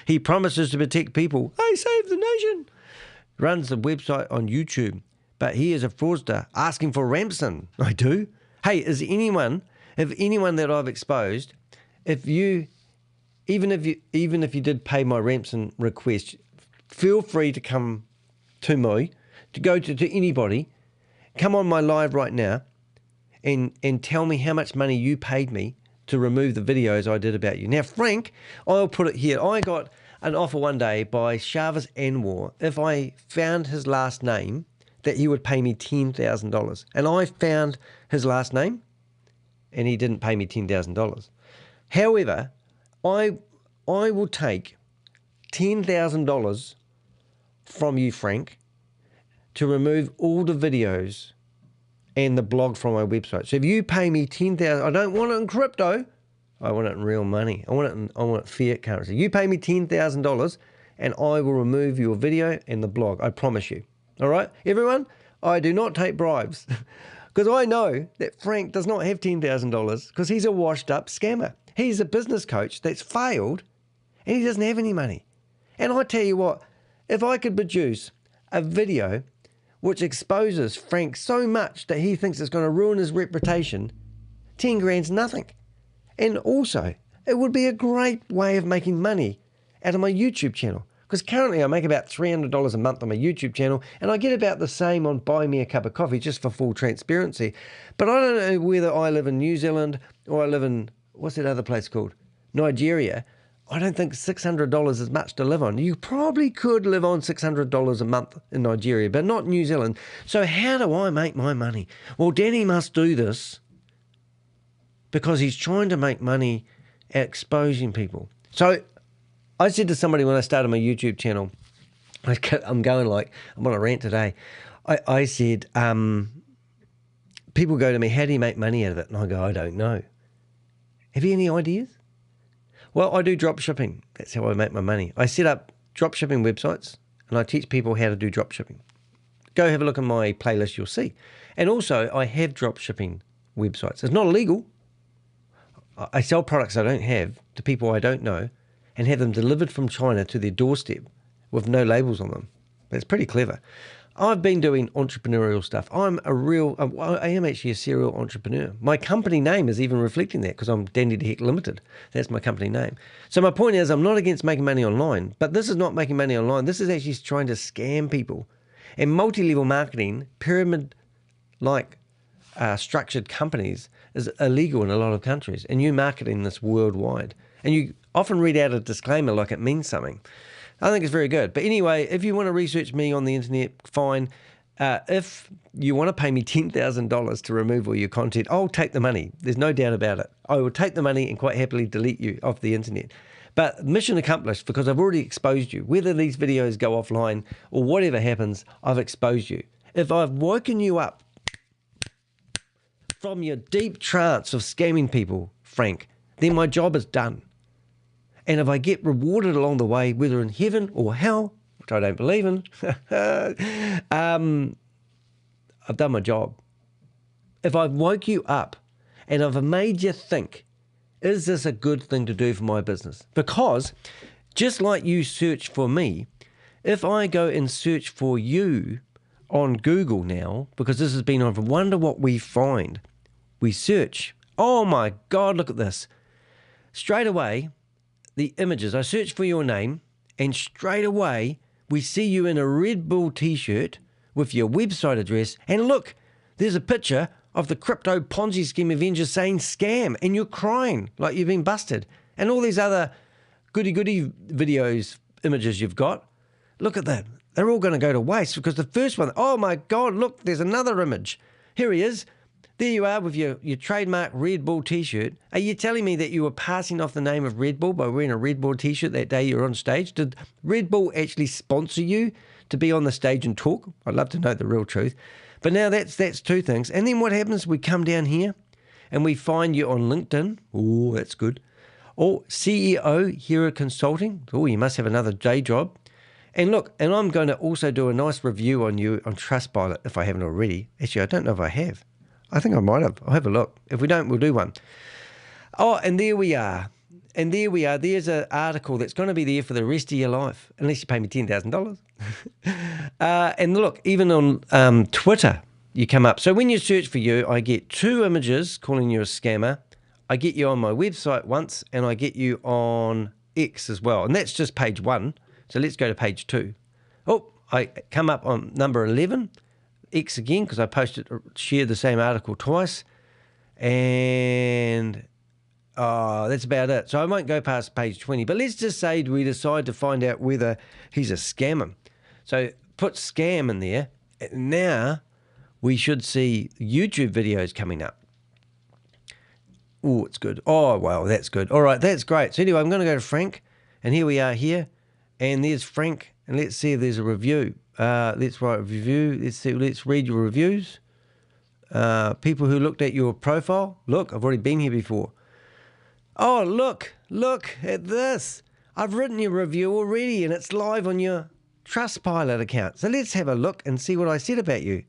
Speaker 1: He promises to protect people. I save the nation. Runs the website on YouTube, but he is a fraudster asking for ransom. I do. Hey, if anyone that I've exposed, even if you did pay my ransom request, feel free to come to me, to go to anybody, come on my live right now, and tell me how much money you paid me to remove the videos I did about you. Now, Frank, I'll put it here. I got an offer one day by Shavas Anwar. If I found his last name, that he would pay me $10,000. And I found his last name, and he didn't pay me $10,000. However, I will take $10,000 from you, Frank, to remove all the videos and the blog from my website. So if you pay me $10,000, I don't want it in crypto. I want it in real money. I want it fiat currency. You pay me $10,000 and I will remove your video and the blog. I promise you. All right, everyone? I do not take bribes because I know that Frank does not have $10,000 because he's a washed up scammer. He's a business coach that's failed and he doesn't have any money. And I tell you what, if I could produce a video which exposes Frank so much that he thinks it's going to ruin his reputation, 10 grand's nothing. And also, it would be a great way of making money out of my YouTube channel. Because currently I make about $300 a month on my YouTube channel, and I get about the same on Buy Me a Cup of Coffee, just for full transparency. But I don't know whether I live in New Zealand or I live in, what's that other place called? Nigeria. I don't think $600 is much to live on. You probably could live on $600 a month in Nigeria, but not New Zealand. So how do I make my money? Well, Danny must do this because he's trying to make money at exposing people. So I said to somebody when I started my YouTube channel, I'm going like, I'm on a rant today. I said, people go to me, how do you make money out of it? And I go, I don't know. Have you any ideas? Well, I do drop shipping. That's how I make my money. I set up drop shipping websites and I teach people how to do drop shipping. Go have a look at my playlist, you'll see. And also I have drop shipping websites. It's not illegal. I sell products I don't have to people I don't know and have them delivered from China to their doorstep with no labels on them. That's pretty clever. I've been doing entrepreneurial stuff. I am actually a serial entrepreneur. My company name is even reflecting that because I'm Danny de Hek Limited. That's my company name. So my point is I'm not against making money online, but this is not making money online. This is actually trying to scam people. And multi-level marketing, pyramid-like structured companies is illegal in a lot of countries. And you're marketing this worldwide. And you often read out a disclaimer like it means something. I think it's very good. But anyway, if you want to research me on the internet, fine. If you want to pay me $10,000 to remove all your content, I'll take the money. There's no doubt about it. I will take the money and quite happily delete you off the internet. But mission accomplished because I've already exposed you. Whether these videos go offline or whatever happens, I've exposed you. If I've woken you up from your deep trance of scamming people, Frank, then my job is done. And if I get rewarded along the way, whether in heaven or hell, which I don't believe in, I've done my job. If I've woke you up and I've made you think, is this a good thing to do for my business? Because just like you search for me, if I go and search for you on Google now, because this has been on, wonder what we find. We search. Oh my God, look at this. Straight away, the images, I search for your name and straight away we see you in a Red Bull t-shirt with your website address and look, there's a picture of the Crypto Ponzi Scheme Avenger saying scam and you're crying like you've been busted and all these other goody-goody videos, images you've got. Look at that. they're all going to go to waste because the first one, oh my God, look, there's another image. Here he is. There you are with your trademark Red Bull t-shirt. Are you telling me that you were passing off the name of Red Bull by wearing a Red Bull t-shirt that day you were on stage? Did Red Bull actually sponsor you to be on the stage and talk? I'd love to know the real truth. But now that's two things. And then what happens? We come down here and we find you on LinkedIn. Oh, that's good. Or CEO, Hero Consulting. Oh, you must have another day job. And look, and I'm going to also do a nice review on you on Trustpilot if I haven't already. Actually, I don't know if I have. I think I might have. I'll have a look. If we don't, we'll do one. Oh, and there we are. And there we are. There's an article that's going to be there for the rest of your life, unless you pay me $10,000. And look, even on Twitter, you come up. So when you search for you, I get 2 images calling you a scammer. I get you on my website once, and I get you on X as well. And that's just page 1. So let's go to page 2. Oh, I come up on number 11. X again, because I shared the same article twice, and that's about it. So I won't go past page 20, but let's just say we decide to find out whether he's a scammer. So put scam in there. Now we should see YouTube videos coming up. Oh, it's good. Oh, wow, that's good. All right, that's great. So anyway, I'm going to go to Frank, and here we are here, and there's Frank, and let's see if there's a review. Let's write a review. Let's read your reviews. People who looked at your profile. Look, I've already been here before. Oh, look at this. I've written your review already and it's live on your Trustpilot account. So let's have a look and see what I said about you.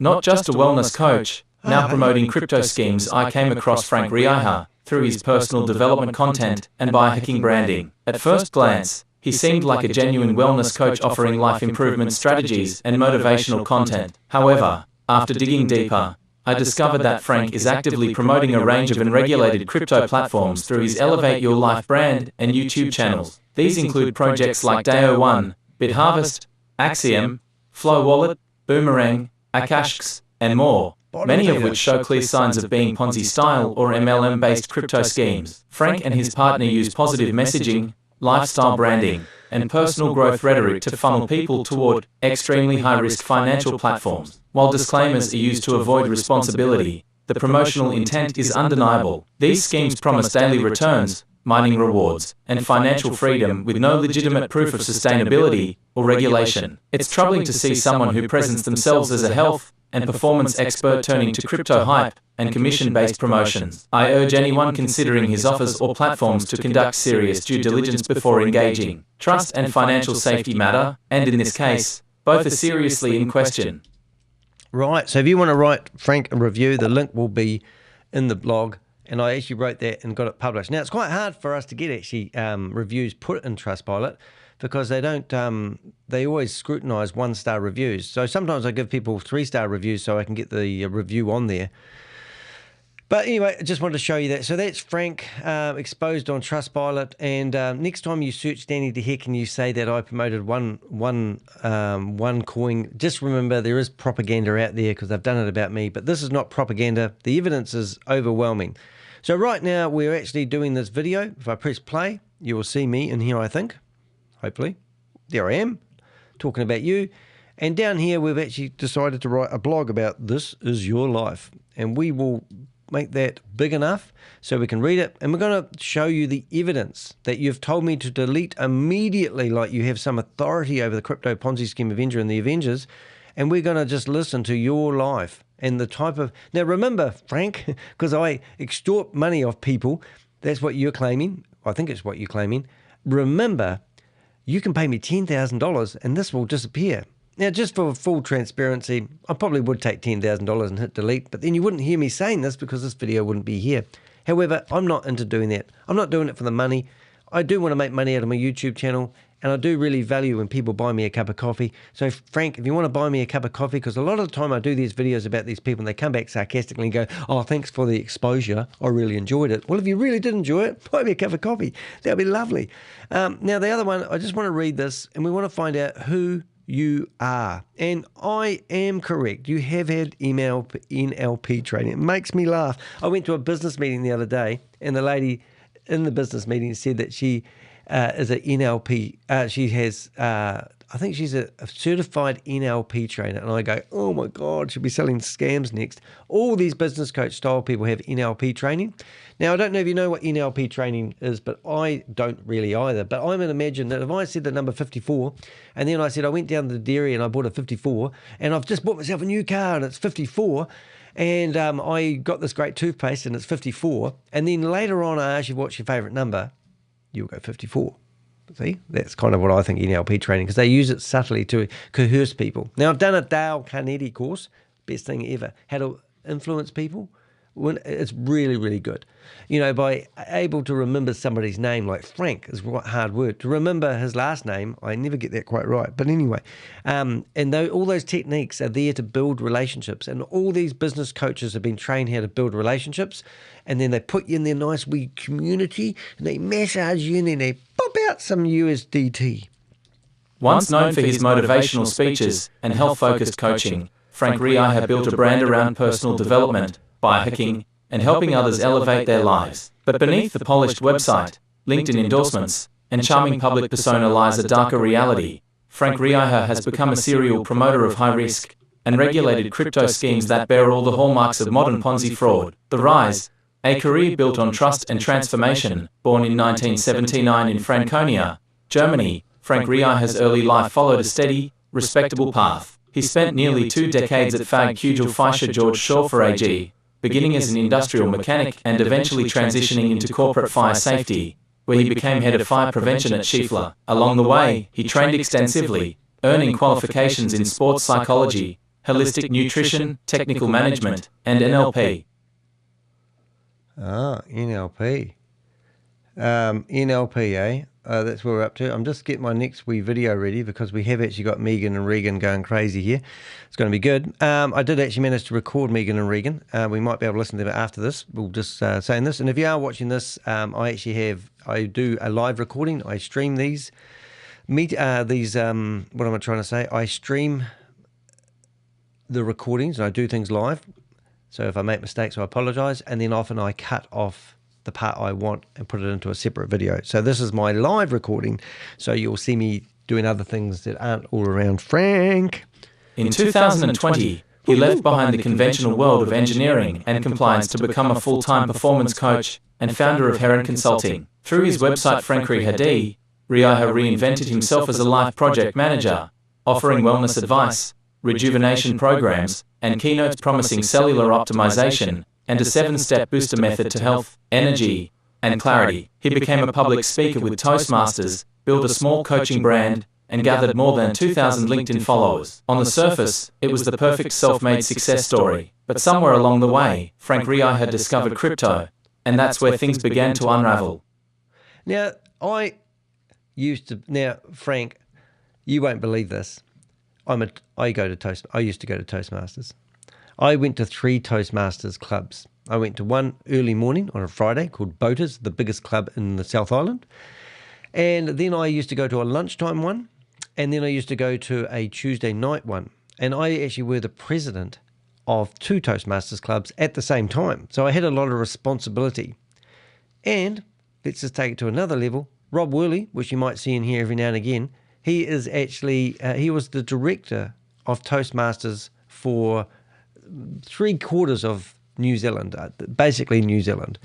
Speaker 2: Not just a wellness coach, now promoting crypto schemes, I came across Frank Reiher through his personal development content and biohacking branding. At first glance, he seemed like a genuine wellness coach offering life improvement strategies and motivational content. However, after digging deeper, I discovered that Frank is actively promoting a range of unregulated crypto platforms through his Elevate Your Life brand and YouTube channels. These include projects like Day01, BitHarvest, Axiom, Flow Wallet, Boomerang, Akashks, and more, many of which show clear signs of being Ponzi-style or MLM-based crypto schemes. Frank and his partner use positive messaging, lifestyle branding, and personal growth rhetoric to funnel people toward extremely high-risk financial platforms. While disclaimers are used to avoid responsibility, the promotional intent is undeniable. These schemes promise daily returns, mining rewards, and financial freedom with no legitimate proof of sustainability or regulation. It's troubling to see someone who presents themselves as a health and performance expert turning to crypto hype and commission-based promotions. I urge anyone considering his offers or platforms to conduct serious due diligence before engaging. Trust and financial safety matter, and in this case, both are seriously in question.
Speaker 1: Right, so if you want to write Frank a review, the link will be in the blog, and I actually wrote that and got it published. Now, it's quite hard for us to get actually reviews put in Trustpilot because they don't, they always scrutinize 1-star reviews. So sometimes I give people 3-star reviews so I can get the review on there. But anyway, I just wanted to show you that. So that's Frank exposed on Trustpilot. And next time you search Danny de Hek and you say that I promoted one coin, just remember there is propaganda out there because they've done it about me. But this is not propaganda. The evidence is overwhelming. So right now we're actually doing this video. If I press play, you will see me in here, I think. Hopefully. There I am, talking about you. And down here, we've actually decided to write a blog about This Is Your Life. And we will make that big enough so we can read it. And we're going to show you the evidence that you've told me to delete immediately, like you have some authority over the Crypto Ponzi Scheme Avenger and the Avengers. And we're going to just listen to your life and the type of... Now, remember, Frank, because I extort money off people, that's what you're claiming. I think it's what you're claiming. Remember, you can pay me $10,000 and this will disappear. Now, just for full transparency, I probably would take $10,000 and hit delete, but then you wouldn't hear me saying this because this video wouldn't be here. However, I'm not into doing that. I'm not doing it for the money. I do want to make money out of my YouTube channel, and I do really value when people buy me a cup of coffee. So, Frank, if you want to buy me a cup of coffee, because a lot of the time I do these videos about these people and they come back sarcastically and go, oh, thanks for the exposure. I really enjoyed it. Well, if you really did enjoy it, buy me a cup of coffee. That would be lovely. Now, the other one, I just want to read this, and we want to find out who you are. And I am correct. You have had NLP training. It makes me laugh. I went to a business meeting the other day, and the lady in the business meeting said that she is an NLP. She has, I think she's a certified NLP trainer. And I go, oh my God, she'll be selling scams next. All these business coach style people have NLP training. Now, I don't know if you know what NLP training is, but I don't really either. But I'm going to imagine that if I said the number 54, and then I said I went down to the dairy and I bought a 54, and I've just bought myself a new car and it's 54, and I got this great toothpaste and it's 54, and then later on I ask you what's your favourite number, you'll go 54. See, that's kind of what I think NLP training, because they use it subtly to coerce people. Now, I've done a Dale Carnegie course, best thing ever, how to influence people. It's really, really good. You know, by able to remember somebody's name, like Frank is hard word. To remember his last name, I never get that quite right. But anyway, and all those techniques are there to build relationships. And all these business coaches have been trained how to build relationships. And then they put you in their nice wee community, and they massage you, and then they pop out some USDT.
Speaker 2: Once known for his motivational speeches and health-focused coaching, Frank Reiher built a brand around personal development, biohacking, and helping others elevate their lives. But beneath the polished website, LinkedIn endorsements, and charming public persona lies a darker reality. Frank Reiher has become a serial promoter of high-risk and regulated crypto schemes that bear all the hallmarks of modern Ponzi fraud. The Rise, a career built on trust and transformation. Born in 1979 in Franconia, Germany, Frank Reiher's early life followed a steady, respectable path. He spent nearly 2 decades at FAG Kugel Fischer George Schaufer AG, beginning as an industrial mechanic and eventually transitioning into corporate fire safety, where he became head of fire prevention at Schiefler. Along the way, he trained extensively, earning qualifications in sports psychology, holistic nutrition, technical management, and NLP.
Speaker 1: NLP. NLP, eh? That's where we're up to. I'm just getting my next wee video ready, because we have actually got Megan and Regan going crazy here. It's going to be good. I did actually manage to record Megan and Regan. We might be able to listen to them after this. We'll just saying this. And if you are watching this, I do a live recording. I stream these. What am I trying to say? I stream the recordings and I do things live. So if I make mistakes, I apologize. And then often I cut off the part I want and put it into a separate video. So this is my live recording. So you'll see me doing other things that aren't all around Frank.
Speaker 2: In 2020, he left behind the conventional world of engineering and compliance to become a full-time performance coach and founder of Heron Consulting. Through his website Frank Reiher, Reiher reinvented himself as a life project manager, offering wellness advice, rejuvenation programs, and keynotes promising cellular optimization and a 7-step booster method to health, energy, and clarity. He became a public speaker with Toastmasters, built a small coaching brand, and gathered more than 2,000 LinkedIn followers. On the surface, it was the perfect self-made success story. But somewhere along the way, Frank Reiher had discovered crypto, and that's where things began to unravel.
Speaker 1: Now, Frank, you won't believe this. I used to go to Toastmasters. I went to 3 Toastmasters clubs. I went to one early morning on a Friday called Boaters, the biggest club in the South Island. And then I used to go to a lunchtime one. And then I used to go to a Tuesday night one. And I actually were the president of 2 Toastmasters clubs at the same time. So I had a lot of responsibility. And let's just take it to another level. Rob Worley, which you might see in here every now and again, he is actually, he was the director of Toastmasters for 3/4 of New Zealand, basically New Zealand.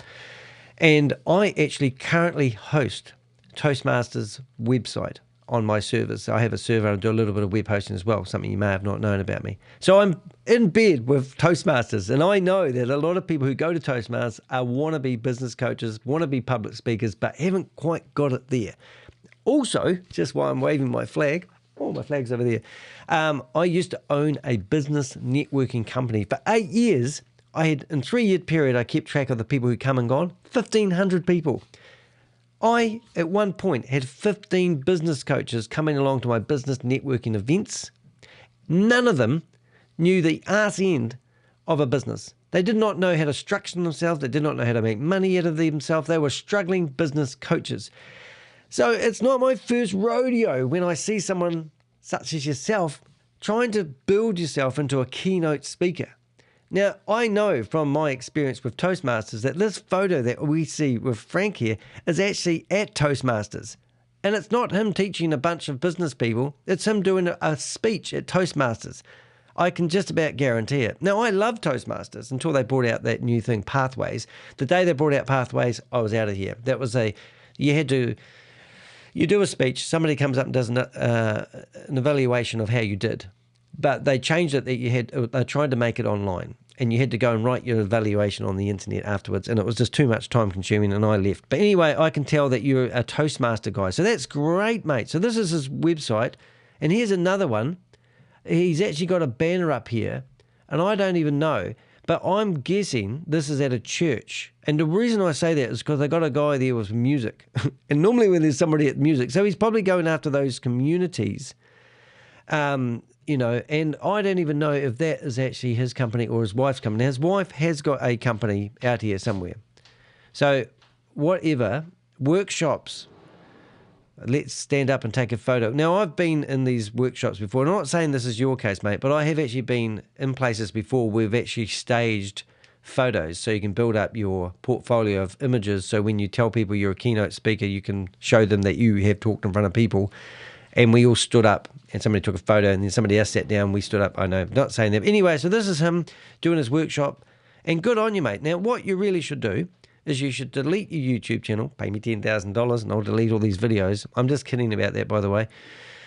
Speaker 1: And I actually currently host Toastmasters website on my servers. So I have a server and do a little bit of web hosting as well, something you may have not known about me. So I'm in bed with Toastmasters, and I know that a lot of people who go to Toastmasters are wannabe business coaches, wannabe public speakers, but haven't quite got it there. Also, just while I'm waving my flag, my flag's over there, I used to own a business networking company. For 8 years, in a 3-year period, I kept track of the people who come and gone, 1,500 people. I, at one point, had 15 business coaches coming along to my business networking events. None of them knew the arse end of a business. They did not know how to structure themselves. They did not know how to make money out of themselves. They were struggling business coaches. So it's not my first rodeo when I see someone such as yourself trying to build yourself into a keynote speaker. Now, I know from my experience with Toastmasters that this photo that we see with Frank here is actually at Toastmasters. And it's not him teaching a bunch of business people. It's him doing a speech at Toastmasters. I can just about guarantee it. Now, I love Toastmasters until they brought out that new thing, Pathways. The day they brought out Pathways, I was out of here. That was you do a speech, somebody comes up and does an evaluation of how you did. But they changed it that they tried to make it online. And you had to go and write your evaluation on the internet afterwards, and it was just too much time consuming, and I left. But anyway, I can tell that you're a Toastmaster guy. So that's great, mate. So this is his website, and here's another one. He's actually got a banner up here, and I don't even know, but I'm guessing this is at a church. And the reason I say that is because they got a guy there with music. And normally when there's somebody at music, so he's probably going after those communities. And I don't even know if that is actually his company or his wife's company. His wife has got a company out here somewhere. So whatever, workshops, let's stand up and take a photo. Now, I've been in these workshops before. And I'm not saying this is your case, mate, but I have actually been in places before where we've actually staged photos so you can build up your portfolio of images. So when you tell people you're a keynote speaker, you can show them that you have talked in front of people. And we all stood up and somebody took a photo and then somebody else sat down. We stood up. I know, not saying that. But anyway, so this is him doing his workshop. And good on you, mate. Now, what you really should do is you should delete your YouTube channel. Pay me $10,000 and I'll delete all these videos. I'm just kidding about that, by the way.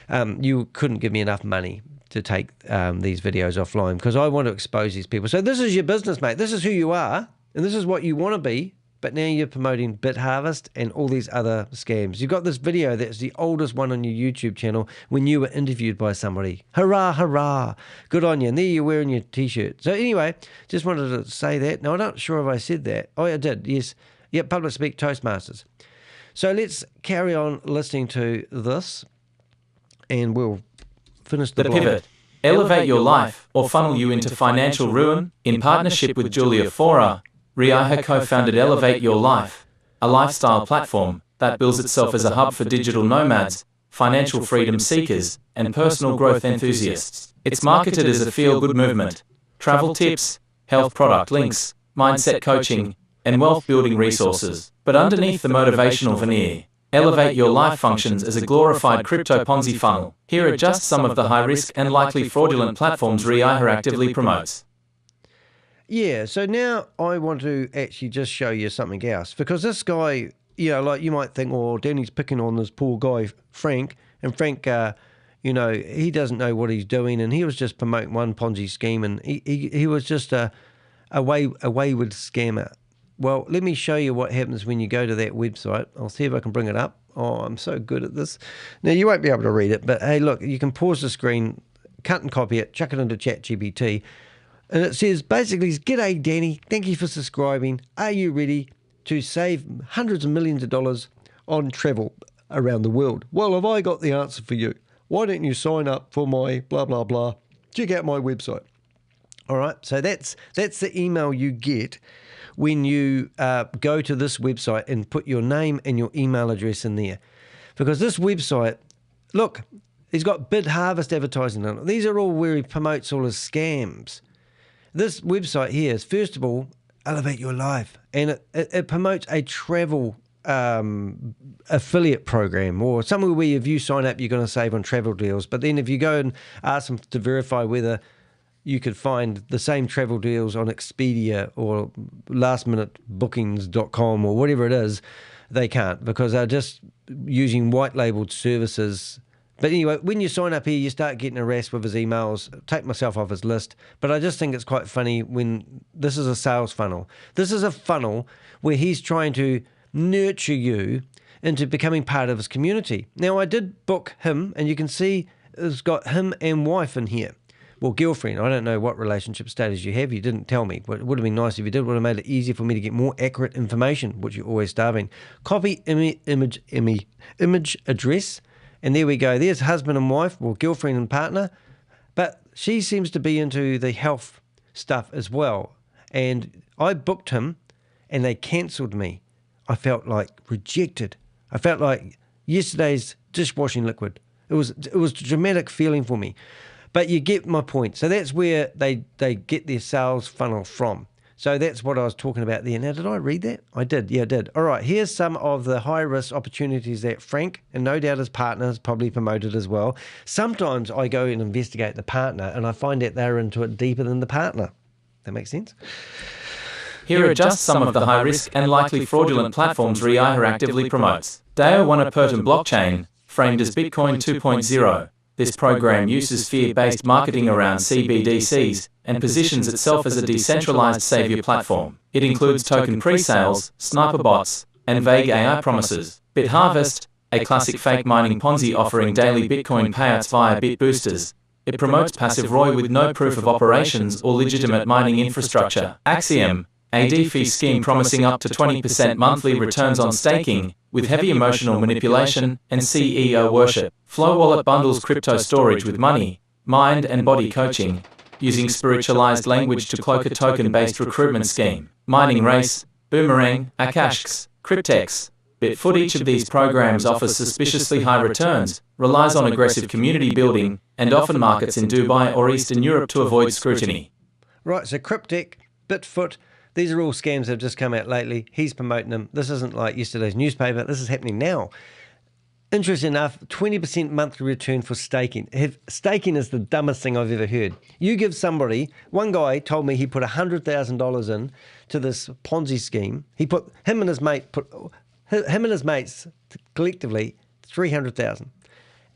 Speaker 1: You couldn't give me enough money to take these videos offline because I want to expose these people. So this is your business, mate. This is who you are and this is what you want to be. But now you're promoting BitHarvest and all these other scams. You've got this video that's the oldest one on your YouTube channel when you were interviewed by somebody. Hurrah, hurrah. Good on you. And there you're wearing your T-shirt. So anyway, just wanted to say that. Now, I'm not sure if I said that. Oh, I did. Yes. Yep, Public Speak Toastmasters. So let's carry on listening to this and we'll finish the blog.
Speaker 2: Pivot. Elevate your life or funnel you into financial ruin in partnership with Julia Fohrer. Reiher co-founded Elevate Your Life, a lifestyle platform that bills itself as a hub for digital nomads, financial freedom seekers, and personal growth enthusiasts. It's marketed as a feel-good movement, travel tips, health product links, mindset coaching, and wealth-building resources. But underneath the motivational veneer, Elevate Your Life functions as a glorified crypto Ponzi funnel. Here are just some of the high-risk and likely fraudulent platforms Reiher actively promotes.
Speaker 1: Yeah, so now I want to actually just show you something else. Because this guy, like you might think, oh, Danny's picking on this poor guy, Frank. And Frank, he doesn't know what he's doing. And he was just promoting one Ponzi scheme. And he was just a wayward scammer. Well, let me show you what happens when you go to that website. I'll see if I can bring it up. Oh, I'm so good at this. Now, you won't be able to read it. But, hey, look, you can pause the screen, cut and copy it, chuck it into ChatGPT. And it says, basically, G'day, Danny. Thank you for subscribing. Are you ready to save hundreds of millions of dollars on travel around the world? Well, have I got the answer for you? Why don't you sign up for my blah, blah, blah? Check out my website. All right. So that's the email you get when you go to this website and put your name and your email address in there. Because this website, look, he's got BitHarvest advertising on it. These are all where he promotes all his scams. This website here is, first of all, Elevate Your Life. And it promotes a travel affiliate program or somewhere where if you sign up, you're going to save on travel deals. But then if you go and ask them to verify whether you could find the same travel deals on Expedia or lastminutebookings.com or whatever it is, they can't because they're just using white labeled services. But anyway, when you sign up here, you start getting harassed with his emails. Take myself off his list. But I just think it's quite funny when this is a sales funnel. This is a funnel where he's trying to nurture you into becoming part of his community. Now, I did book him, and you can see it's got him and wife in here. Well, girlfriend. I don't know what relationship status you have. You didn't tell me. But it would have been nice if you did. It would have made it easier for me to get more accurate information, which you're always starving. Copy image address. And there we go. There's husband and wife, or girlfriend and partner. But she seems to be into the health stuff as well. And I booked him, and they cancelled me. I felt like rejected. I felt like yesterday's dishwashing liquid. It was a dramatic feeling for me. But you get my point. So that's where they get their sales funnel from. So that's what I was talking about there. Now, did I read that? I did. Yeah, I did. All right, here's some of the high-risk opportunities that Frank, and no doubt his partner, has probably promoted as well. Sometimes I go and investigate the partner, and I find that they're into it deeper than the partner. That makes sense?
Speaker 2: Here are just some of the high-risk and likely fraudulent platforms Reiher actively promotes. Deo Perton blockchain, framed as Bitcoin 2.0. This program uses fear-based marketing around CBDCs and positions itself as a decentralized savior platform. It includes token pre-sales, sniper bots, and vague AI promises. BitHarvest, a classic fake mining Ponzi offering daily Bitcoin payouts via bit boosters. It promotes passive ROI with no proof of operations or legitimate mining infrastructure. Axiom, a DeFi scheme promising up to 20% monthly returns on staking, with heavy emotional manipulation and CEO worship. Flow Wallet bundles crypto storage with money, mind and body coaching, using spiritualized language to cloak a token-based recruitment scheme. Mining Race, Boomerang, Akashks, Cryptex, Bitfoot. Each of these programs offers suspiciously high returns, relies on aggressive community building, and often markets in Dubai or Eastern Europe to avoid scrutiny.
Speaker 1: Right, so Cryptex, Bitfoot, these are all scams that have just come out lately. He's promoting them. This isn't like yesterday's newspaper. This is happening now. Interesting enough, 20% monthly return for staking. Staking is the dumbest thing I've ever heard. You give somebody, one guy told me he put $100,000 in to this Ponzi scheme. He put, him and his mates collectively, 300,000.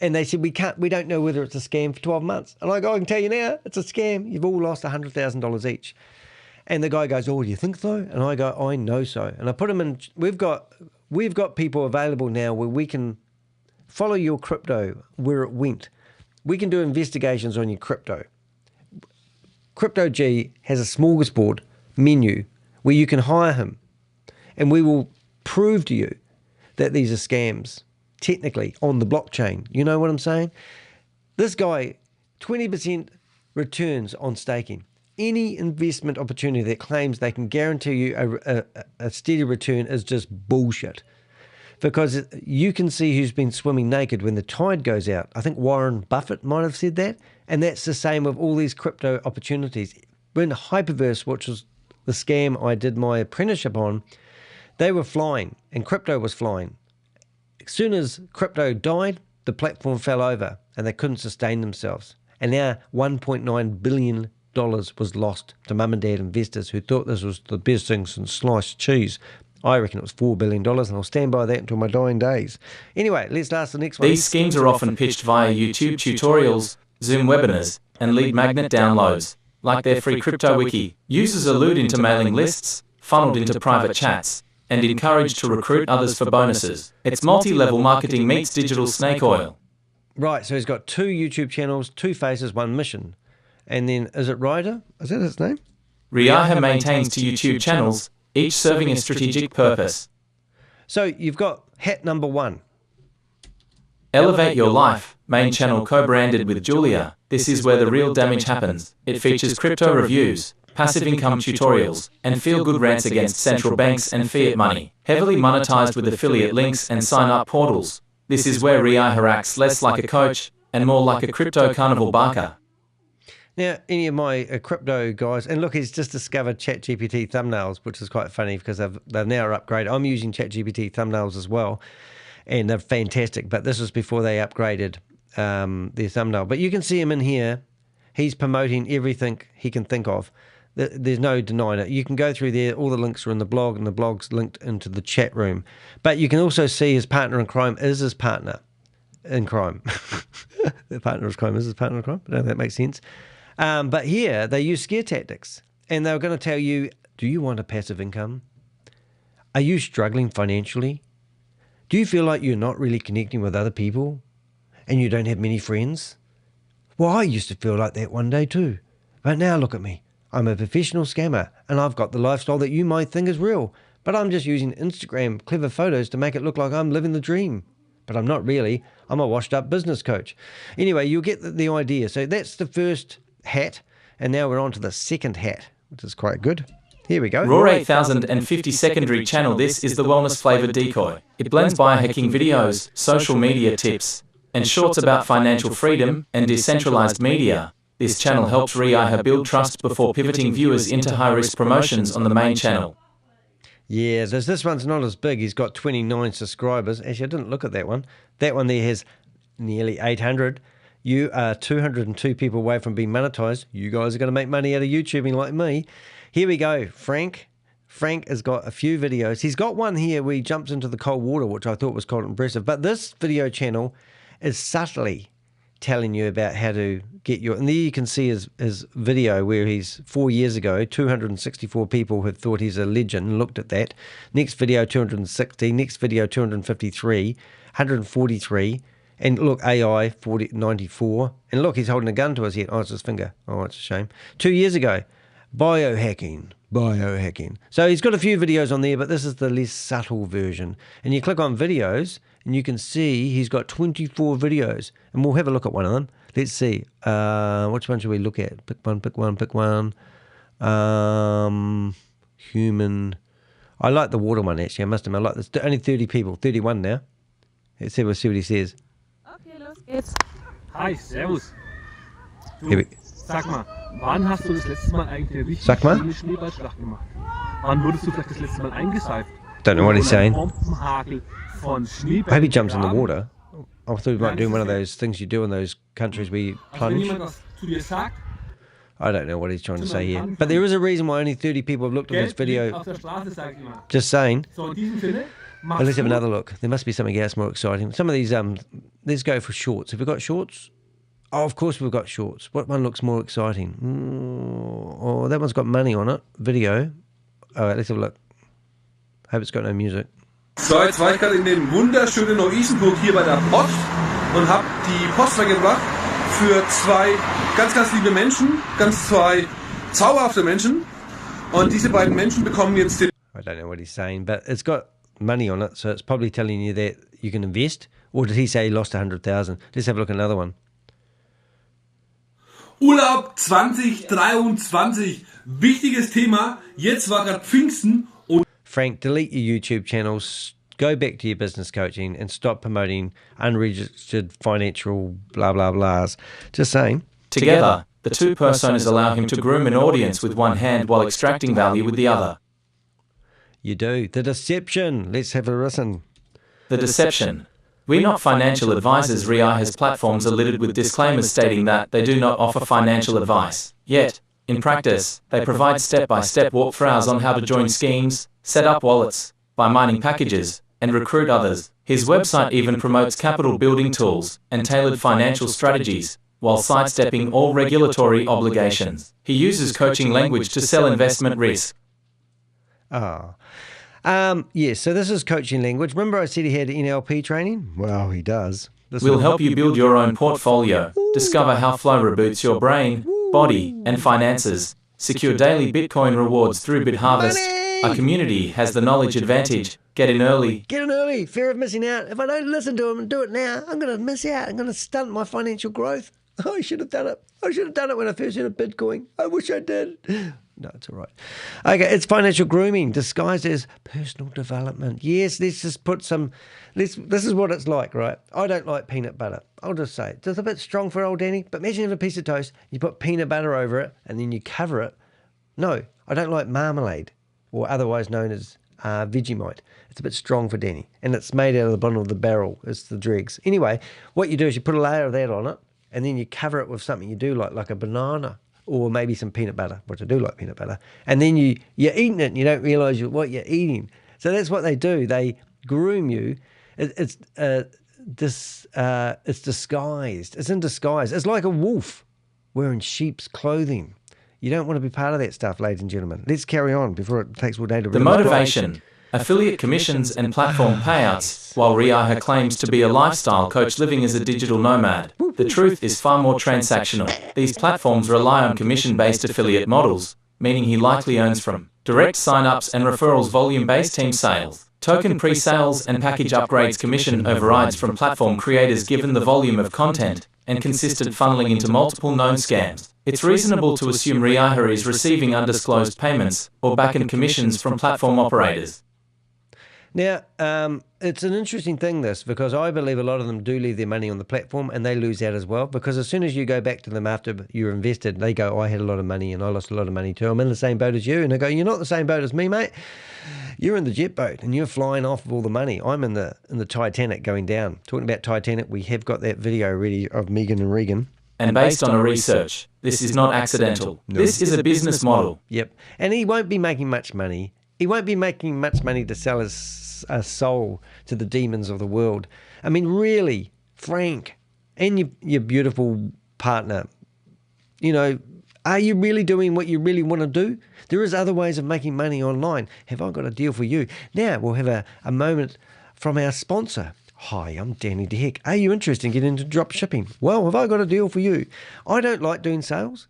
Speaker 1: And they said, we don't know whether it's a scam for 12 months. And I go, I can tell you now, it's a scam. You've all lost $100,000 each. And the guy goes, oh, do you think so? And I go, I know so. And I put him in, we've got people available now where we can follow your crypto where it went. We can do investigations on your crypto. Crypto G has a smorgasbord menu where you can hire him. And we will prove to you that these are scams, technically, on the blockchain. You know what I'm saying? This guy, 20% returns on staking. Any investment opportunity that claims they can guarantee you a steady return is just bullshit. Because you can see who's been swimming naked when the tide goes out. I think Warren Buffett might have said that. And that's the same with all these crypto opportunities. When Hyperverse, which was the scam I did my apprenticeship on, they were flying and crypto was flying. As soon as crypto died, the platform fell over and they couldn't sustain themselves. And now $1.9 billion was lost to mum and dad investors who thought this was the best thing since sliced cheese. I reckon it was $4 billion, and I'll stand by that until my dying days. Anyway, let's ask the next one.
Speaker 2: These schemes are often pitched via YouTube tutorials, Zoom webinars, and lead magnet downloads. Like their free crypto wiki, users are lured into mailing lists, funneled into private chats, and encouraged to recruit others for bonuses. It's multi-level marketing meets digital snake oil.
Speaker 1: Right, so he's got 2 YouTube channels, 2 faces, 1 mission. And then, is it Ryder? Is that his name?
Speaker 2: Reiher maintains 2 YouTube channels, each serving a strategic purpose.
Speaker 1: So you've got hat number 1.
Speaker 2: Elevate Your Life, main channel co-branded with Julia. This is where the real damage happens. It features crypto reviews, passive income tutorials, and feel-good rants against central banks and fiat money. Heavily monetized with affiliate links and sign-up portals. This is where Reiher acts less like a coach and more like a crypto carnival barker.
Speaker 1: Now, any of my crypto guys, and look, he's just discovered ChatGPT thumbnails, which is quite funny because they've now upgraded. I'm using ChatGPT thumbnails as well, and they're fantastic. But this was before they upgraded their thumbnail. But you can see him in here. He's promoting everything he can think of. There's no denying it. You can go through there. All the links are in the blog, and the blog's linked into the chat room. But you can also see his partner in crime is his partner in crime. The partner in crime is his partner in crime. I don't know if that makes sense. But here, they use scare tactics. And they're going to tell you, do you want a passive income? Are you struggling financially? Do you feel like you're not really connecting with other people? And you don't have many friends? Well, I used to feel like that one day too. But now look at me. I'm a professional scammer, and I've got the lifestyle that you might think is real. But I'm just using Instagram clever photos to make it look like I'm living the dream. But I'm not really. I'm a washed-up business coach. Anyway, you'll get the idea. So that's the first hat, and now we're on to the second hat, which is quite good. Here we go.
Speaker 2: Raw 8050 secondary channel. This is the wellness-flavored decoy. It blends biohacking videos, social media tips, and shorts about financial freedom and decentralized media. This channel helps Reiher build trust before pivoting viewers into high-risk promotions on the main channel.
Speaker 1: Yeah, this one's not as big. He's got 29 subscribers. Actually, I didn't look at that one. That one there has nearly 800. You are 202 people away from being monetized. You guys are going to make money out of YouTubing like me. Here we go, Frank. Frank has got a few videos. He's got one here where he jumps into the cold water, which I thought was quite impressive. But this video channel is subtly telling you about how to get your... And there you can see his video where he's 4 years ago, 264 people had thought he's a legend and looked at that. Next video, 260. Next video, 253. 143. And look, AI, 94. And look, he's holding a gun to his head. Oh, it's his finger. Oh, it's a shame. 2 years ago, biohacking. So he's got a few videos on there, but this is the less subtle version. And you click on videos, and you can see he's got 24 videos. And we'll have a look at one of them. Let's see. Which one should we look at? Pick one. Human. I like the water one, actually. I must admit, I like this. Only 30 people. 31 now. Let's see what he says.
Speaker 6: Okay, los geht's.
Speaker 5: Hi, servus.
Speaker 1: Here we,
Speaker 5: Sag mal, wann hast du das letzte Mal eigentlich eine richtig
Speaker 1: Sag mal.
Speaker 5: schöne Schneeballschlacht gemacht? Wann wurdest du vielleicht das letzte Mal eingeseift?
Speaker 1: don't know what he's saying.
Speaker 5: Bombenhagel von
Speaker 1: I hope he
Speaker 5: Schneebällen
Speaker 1: jumps in the
Speaker 5: begraben.
Speaker 1: water. I thought he might do one of those things you do in those countries where you
Speaker 5: Also wenn
Speaker 1: plunge.
Speaker 5: jemand das zu dir sagt,
Speaker 1: I don't know what he's trying to say here. But there is a reason why only 30 people have looked at this
Speaker 5: Geld liegt
Speaker 1: video.
Speaker 5: auf der Straße, sag ich immer.
Speaker 1: Just saying.
Speaker 5: So, in diesem Sinne,
Speaker 1: But let's
Speaker 5: mach's
Speaker 1: have
Speaker 5: gut.
Speaker 1: another look. There must be something else more exciting. Some of these, let's go for shorts. Have we got shorts? Oh, of course we've got shorts. What one looks more exciting? Oh, that one's got money on it. Video. All right, let's have a look. Hope it's got no music.
Speaker 7: So, jetzt war ich gerade in dem wunderschönen Neu-Isenburg hier bei der Post und habe die Post weggebracht für zwei ganz liebe Menschen, zwei zauberhafte Menschen. Und diese beiden Menschen bekommen jetzt den
Speaker 1: I don't know what he's saying, but it's got money on it, so it's probably telling you that you can invest. Or did he say he lost 100,000? Let's have a look at another one.
Speaker 7: Urlaub 2023. Wichtiges Thema. Jetzt war gerade Pfingsten und
Speaker 1: Frank, delete your YouTube channels, go back to your business coaching and stop promoting unregistered financial blah, blah, blahs. Just saying.
Speaker 2: Together, the two personas allow him to groom an audience with one hand while extracting value with the other.
Speaker 1: You do. The deception. Let's have a listen.
Speaker 2: The deception. We're not financial advisors. Reiher's platforms are littered with disclaimers stating that they do not offer financial advice. Yet, in practice, they provide step-by-step walkthroughs on how to join schemes, set up wallets, buy mining packages, and recruit others. His website even promotes capital building tools and tailored financial strategies, while sidestepping all regulatory obligations. He uses coaching language to sell investment risk.
Speaker 1: Oh. Yes, so this is coaching language. Remember I said he had NLP training? Well, he does. This
Speaker 2: We'll
Speaker 1: one-
Speaker 2: help you build your own portfolio, discover how flow reboots your brain, body, and finances, secure daily Bitcoin rewards through BitHarvest.
Speaker 1: Money!
Speaker 2: Our community has the knowledge advantage. Get in early.
Speaker 1: Get in early. Fear of missing out. If I don't listen to him and do it now, I'm going to miss out. I'm going to stunt my financial growth. I should have done it. I should have done it when I first heard of Bitcoin. I wish I did. No, it's all right. Okay, it's financial grooming disguised as personal development. Yes, let's just put some... This is what it's like, right? I don't like peanut butter. I'll just say it. It's a bit strong for old Danny, but imagine having a piece of toast, you put peanut butter over it, and then you cover it. No, I don't like marmalade, or otherwise known as Vegemite. It's a bit strong for Danny, and it's made out of the bottom of the barrel. It's the dregs. Anyway, what you do is you put a layer of that on it, and then you cover it with something you do like a banana, or maybe some peanut butter, which I do like peanut butter, and then you're eating it and you don't realise what you're eating. So that's what they do. They groom you. It's disguised. It's in disguise. It's like a wolf wearing sheep's clothing. You don't want to be part of that stuff, ladies and gentlemen. Let's carry on before it takes all day to
Speaker 2: The
Speaker 1: realize.
Speaker 2: motivation, affiliate commissions and platform payouts, while Reiher claims to be a lifestyle coach living as a digital nomad. The truth is far more transactional. These platforms rely on commission-based affiliate models, meaning he likely earns from direct sign-ups and referrals, volume-based team sales, token pre-sales and package upgrades, commission overrides from platform creators given the volume of content, and consistent funneling into multiple known scams. It's reasonable to assume Reiher is receiving undisclosed payments or back-end commissions from platform operators.
Speaker 1: Now, it's an interesting thing, this, because I believe a lot of them do leave their money on the platform and they lose out as well, because as soon as you go back to them after you're invested, they go, I had a lot of money and I lost a lot of money too. I'm in the same boat as you. And I go, you're not the same boat as me, mate. You're in the jet boat and you're flying off of all the money. I'm in the Titanic going down. Talking about Titanic, we have got that video ready of Megan and Regan.
Speaker 2: And based on a research, this is not accidental. No. This is a business model.
Speaker 1: Yep. And he won't be making much money. He won't be making much money to sell his soul to the demons of the world. I mean, really, Frank and your beautiful partner, you know, are you really doing what you really want to do? There is other ways of making money online. Have I got a deal for you? Now we'll have a moment from our sponsor. Hi, I'm Danny de Hek. Are you interested in getting into drop shipping? Well, have I got a deal for you? I don't like doing sales,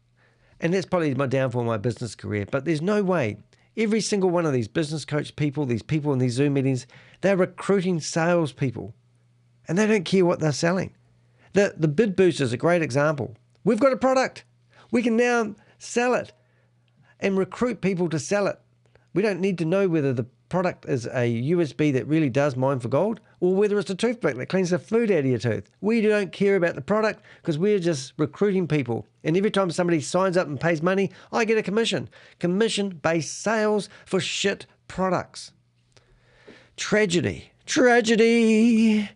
Speaker 1: and that's probably my downfall in my business career, but there's no way. Every single one of these business coach people, these people in these Zoom meetings, they're recruiting salespeople, and they don't care what they're selling. The bid booster is a great example. We've got a product. We can now sell it and recruit people to sell it. We don't need to know whether the product is a USB that really does mine for gold or whether it's a toothpick that cleans the fluid out of your tooth. We don't care about the product because we're just recruiting people. And every time somebody signs up and pays money, I get a commission. Commission-based sales for shit products. Tragedy. Tragedy.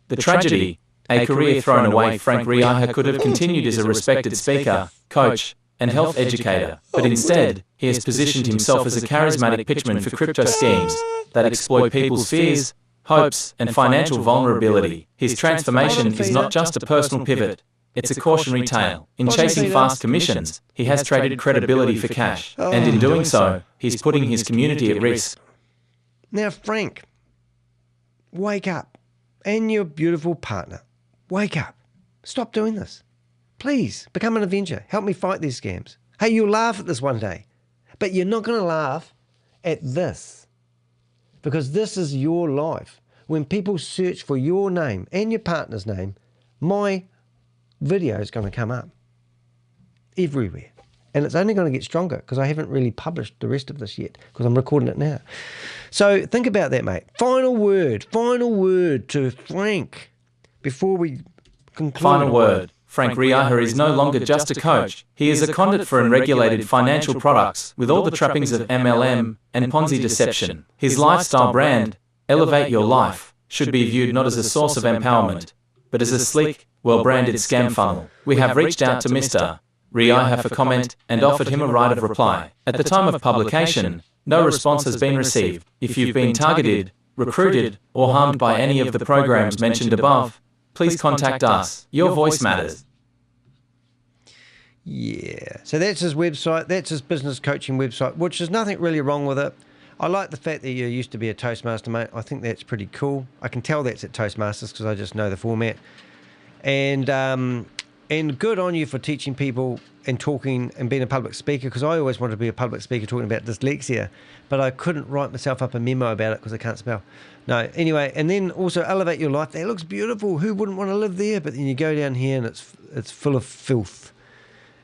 Speaker 2: The tragedy, a career thrown away. Frank Reiher could have continued as a respected speaker, coach, and health educator, but instead, he has positioned himself as a charismatic pitchman for crypto schemes that exploit people's fears, hopes, and financial vulnerability. His transformation is not just a personal pivot, it's a cautionary tale. In chasing fast commissions, he has traded credibility for cash, and in doing so, he's putting his community at risk.
Speaker 1: Now, Frank, wake up. And your beautiful partner, wake up. Stop doing this. Please, become an Avenger. Help me fight these scams. Hey, you'll laugh at this one day, but you're not going to laugh at this because this is your life. When people search for your name and your partner's name, my video is going to come up everywhere. And it's only going to get stronger because I haven't really published the rest of this yet because I'm recording it now. So think about that, mate. Final word to Frank before we conclude.
Speaker 2: Final word. Frank Reiher is no longer just a coach. He is a conduit for unregulated financial products with all the trappings of MLM and Ponzi deception. His lifestyle brand, Elevate Your Life, should be viewed not as a source of empowerment, but as a sleek, well-branded scam funnel. We have reached out to Mr. Reiher for comment and offered him a right of reply. At the time of publication, no response has been received. If you've been targeted, recruited, or harmed by any of the programs mentioned above, please contact us. Your voice matters.
Speaker 1: Yeah, so that's his website. That's his business coaching website, which is nothing really wrong with it. I like the fact that you used to be a Toastmaster, mate. I think that's pretty cool. I can tell that's at Toastmasters because I just know the format. And good on you for teaching people and talking and being a public speaker, because I always wanted to be a public speaker talking about dyslexia, but I couldn't write myself up a memo about it because I can't spell. No, anyway, and then also Elevate Your Life. That looks beautiful. Who wouldn't want to live there? But then you go down here and it's full of filth,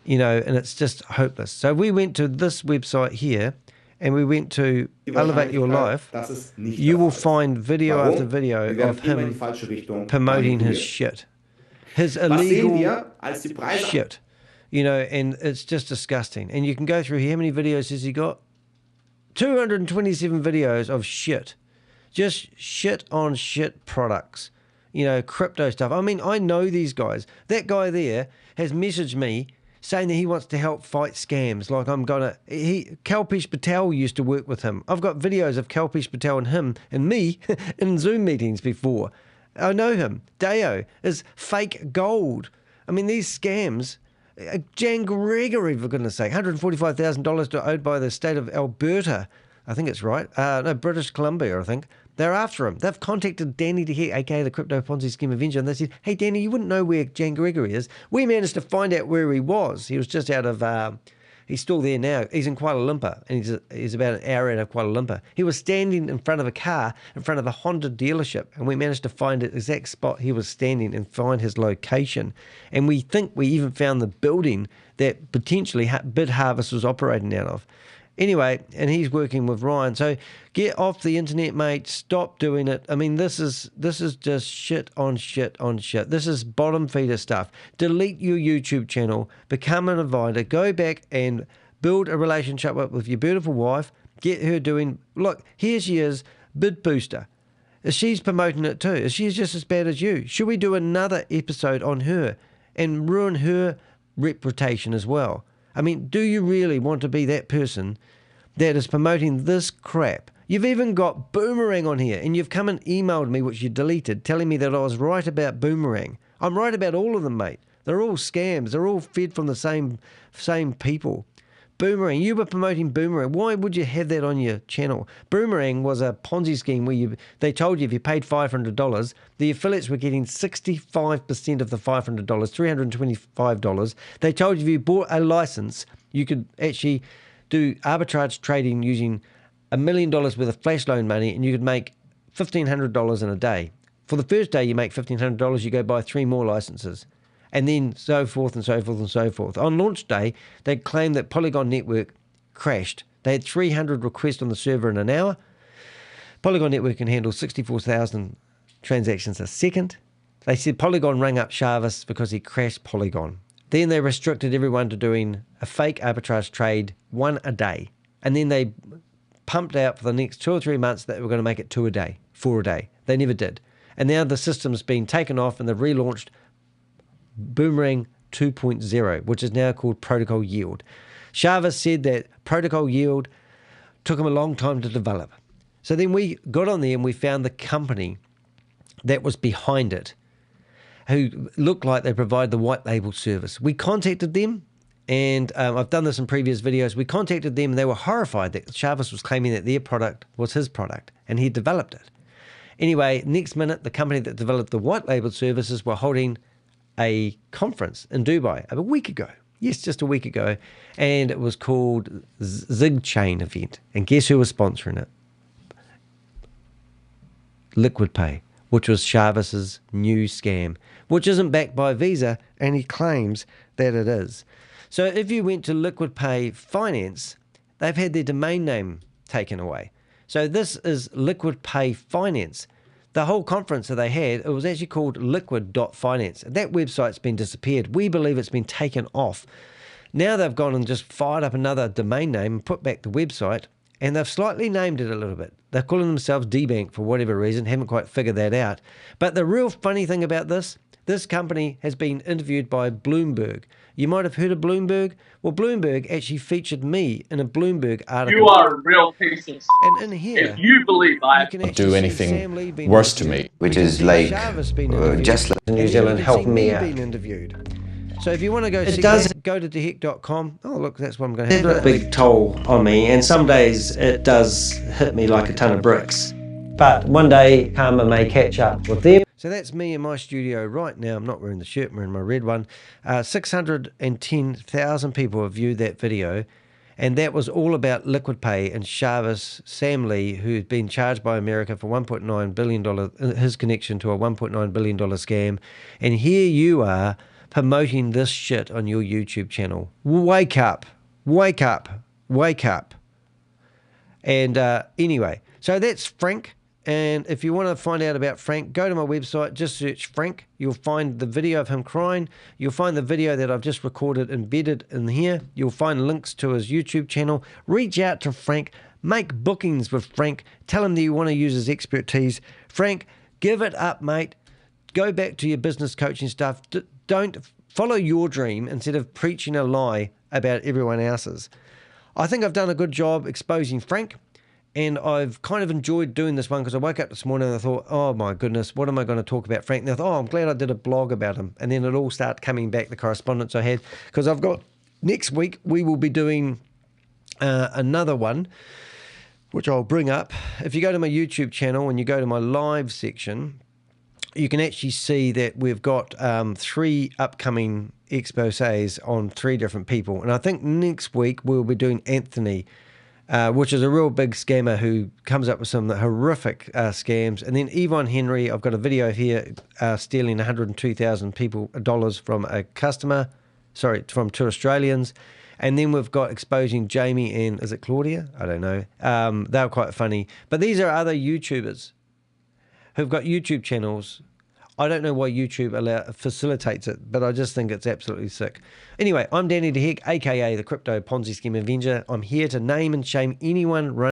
Speaker 1: you know, and it's just hopeless. So we went to this website here and we went to Elevate Your Life. You will find video after video of him promoting his shit. His illegal shit, you know, and it's just disgusting. And you can go through here. How many videos has he got? 227 videos of shit. Just shit on shit products, you know, crypto stuff. I mean, I know these guys. That guy there has messaged me saying that he wants to help fight scams. Like Kalpesh Patel used to work with him. I've got videos of Kalpesh Patel and him and me in Zoom meetings before. I know him. Deo is fake gold. I mean, these scams, Jan Gregory, for goodness sake, $145,000 owed by the state of Alberta. I think it's right. No, British Columbia, I think. They're after him. They've contacted Danny de Hek, aka the Crypto Ponzi Scheme Avenger, and they said, hey, Danny, you wouldn't know where Jan Gregory is. We managed to find out where he was. He was just out of... he's still there now. He's in Kuala Lumpur, and he's about an hour out of Kuala Lumpur. He was standing in front of a car, in front of a Honda dealership, and we managed to find the exact spot he was standing and find his location. And we think we even found the building that potentially Bid Harvest was operating out of. Anyway, and he's working with Ryan. So get off the internet, mate. Stop doing it. I mean, this is just shit on shit on shit. This is bottom feeder stuff. Delete your YouTube channel. Become an advisor. Go back and build a relationship with your beautiful wife. Get her doing, look, here she is, Bid Booster. She's promoting it too. She's just as bad as you. Should we do another episode on her and ruin her reputation as well? I mean, do you really want to be that person that is promoting this crap? You've even got Boomerang on here, and you've come and emailed me, which you deleted, telling me that I was right about Boomerang. I'm right about all of them, mate. They're all scams. They're all fed from the same people. Boomerang, you were promoting Boomerang. Why would you have that on your channel? Boomerang was a Ponzi scheme where they told you if you paid $500, the affiliates were getting 65% of the $500, $325. They told you if you bought a license, you could actually do arbitrage trading using $1 million worth of flash loan money, and you could make $1,500 in a day. For the first day you make $1,500, you go buy 3 more licenses. And then so forth and so forth and so forth. On launch day, they claimed that Polygon Network crashed. They had 300 requests on the server in an hour. Polygon Network can handle 64,000 transactions a second. They said Polygon rang up Chavis because he crashed Polygon. Then they restricted everyone to doing a fake arbitrage trade, 1 a day. And then they pumped out for the next 2 or 3 months that they were going to make it 2 a day, 4 a day. They never did. And now the system's been taken off and they've relaunched Boomerang 2.0, which is now called Protocol Yield. Chavis said that Protocol Yield took him a long time to develop. So then we got on there and we found the company that was behind it, who looked like they provide the white label service. We contacted them, and I've done this in previous videos. We contacted them and they were horrified that Chavis was claiming that their product was his product and he developed it. Anyway, next minute, the company that developed the white label services were holding a conference in Dubai a week ago. Yes, just a week ago. And it was called Zig Chain event. And guess who was sponsoring it? Liquid Pay, which was Chavis's new scam, which isn't backed by Visa, and he claims that it is. So if you went to Liquid Pay Finance, they've had their domain name taken away. So this is Liquid Pay Finance. The whole conference that they had, it was actually called liquid.finance. That website's been disappeared. We believe it's been taken off. Now they've gone and just fired up another domain name and put back the website, and they've slightly named it a little bit. They're calling themselves D-Bank for whatever reason, haven't quite figured that out. But the real funny thing about this company has been interviewed by Bloomberg. You might have heard of Bloomberg. Well, Bloomberg actually featured me in a Bloomberg article.
Speaker 6: You are a real piece of...
Speaker 1: And in here,
Speaker 6: if you believe I
Speaker 1: can
Speaker 8: do anything worse to me, which is like just like
Speaker 1: New Zealand help me out. So if you want to go, go to dehek.com. Oh, look, that's what I'm going to have. It's a big toll on me, and some days it does hit me like a ton of bricks. But one day, karma may catch up with them. So that's me in my studio right now. I'm not wearing the shirt, I'm wearing my red one. 610,000 people have viewed that video. And that was all about Liquid Pay and Chavis Sam Lee, who'd been charged by America for $1.9 billion, his connection to a $1.9 billion scam. And here you are promoting this shit on your YouTube channel. Wake up, wake up, wake up. And anyway, so that's Frank. And if you want to find out about Frank, go to my website, just search Frank. You'll find the video of him crying. You'll find the video that I've just recorded embedded in here. You'll find links to his YouTube channel. Reach out to Frank. Make bookings with Frank. Tell him that you want to use his expertise. Frank, give it up, mate. Go back to your business coaching stuff. Don't follow your dream instead of preaching a lie about everyone else's. I think I've done a good job exposing Frank. And I've kind of enjoyed doing this one because I woke up this morning and I thought, oh my goodness, what am I going to talk about Frank? And I thought, oh, I'm glad I did a blog about him. And then it all started coming back, the correspondence I had. Because I've got, next week, we will be doing another one, which I'll bring up. If you go to my YouTube channel and you go to my live section, you can actually see that we've got 3 upcoming exposés on 3 different people. And I think next week we'll be doing Anthony, which is a real big scammer who comes up with some horrific scams. And then Yvonne Henry, I've got a video here stealing $102,000 from a customer, from 2 Australians. And then we've got Exposing Jamie and, is it Claudia? I don't know. They're quite funny. But these are other YouTubers who've got YouTube channels. I don't know why YouTube facilitates it, but I just think it's absolutely sick. Anyway, I'm Danny de Hek, aka the Crypto Ponzi Scheme Avenger. I'm here to name and shame anyone running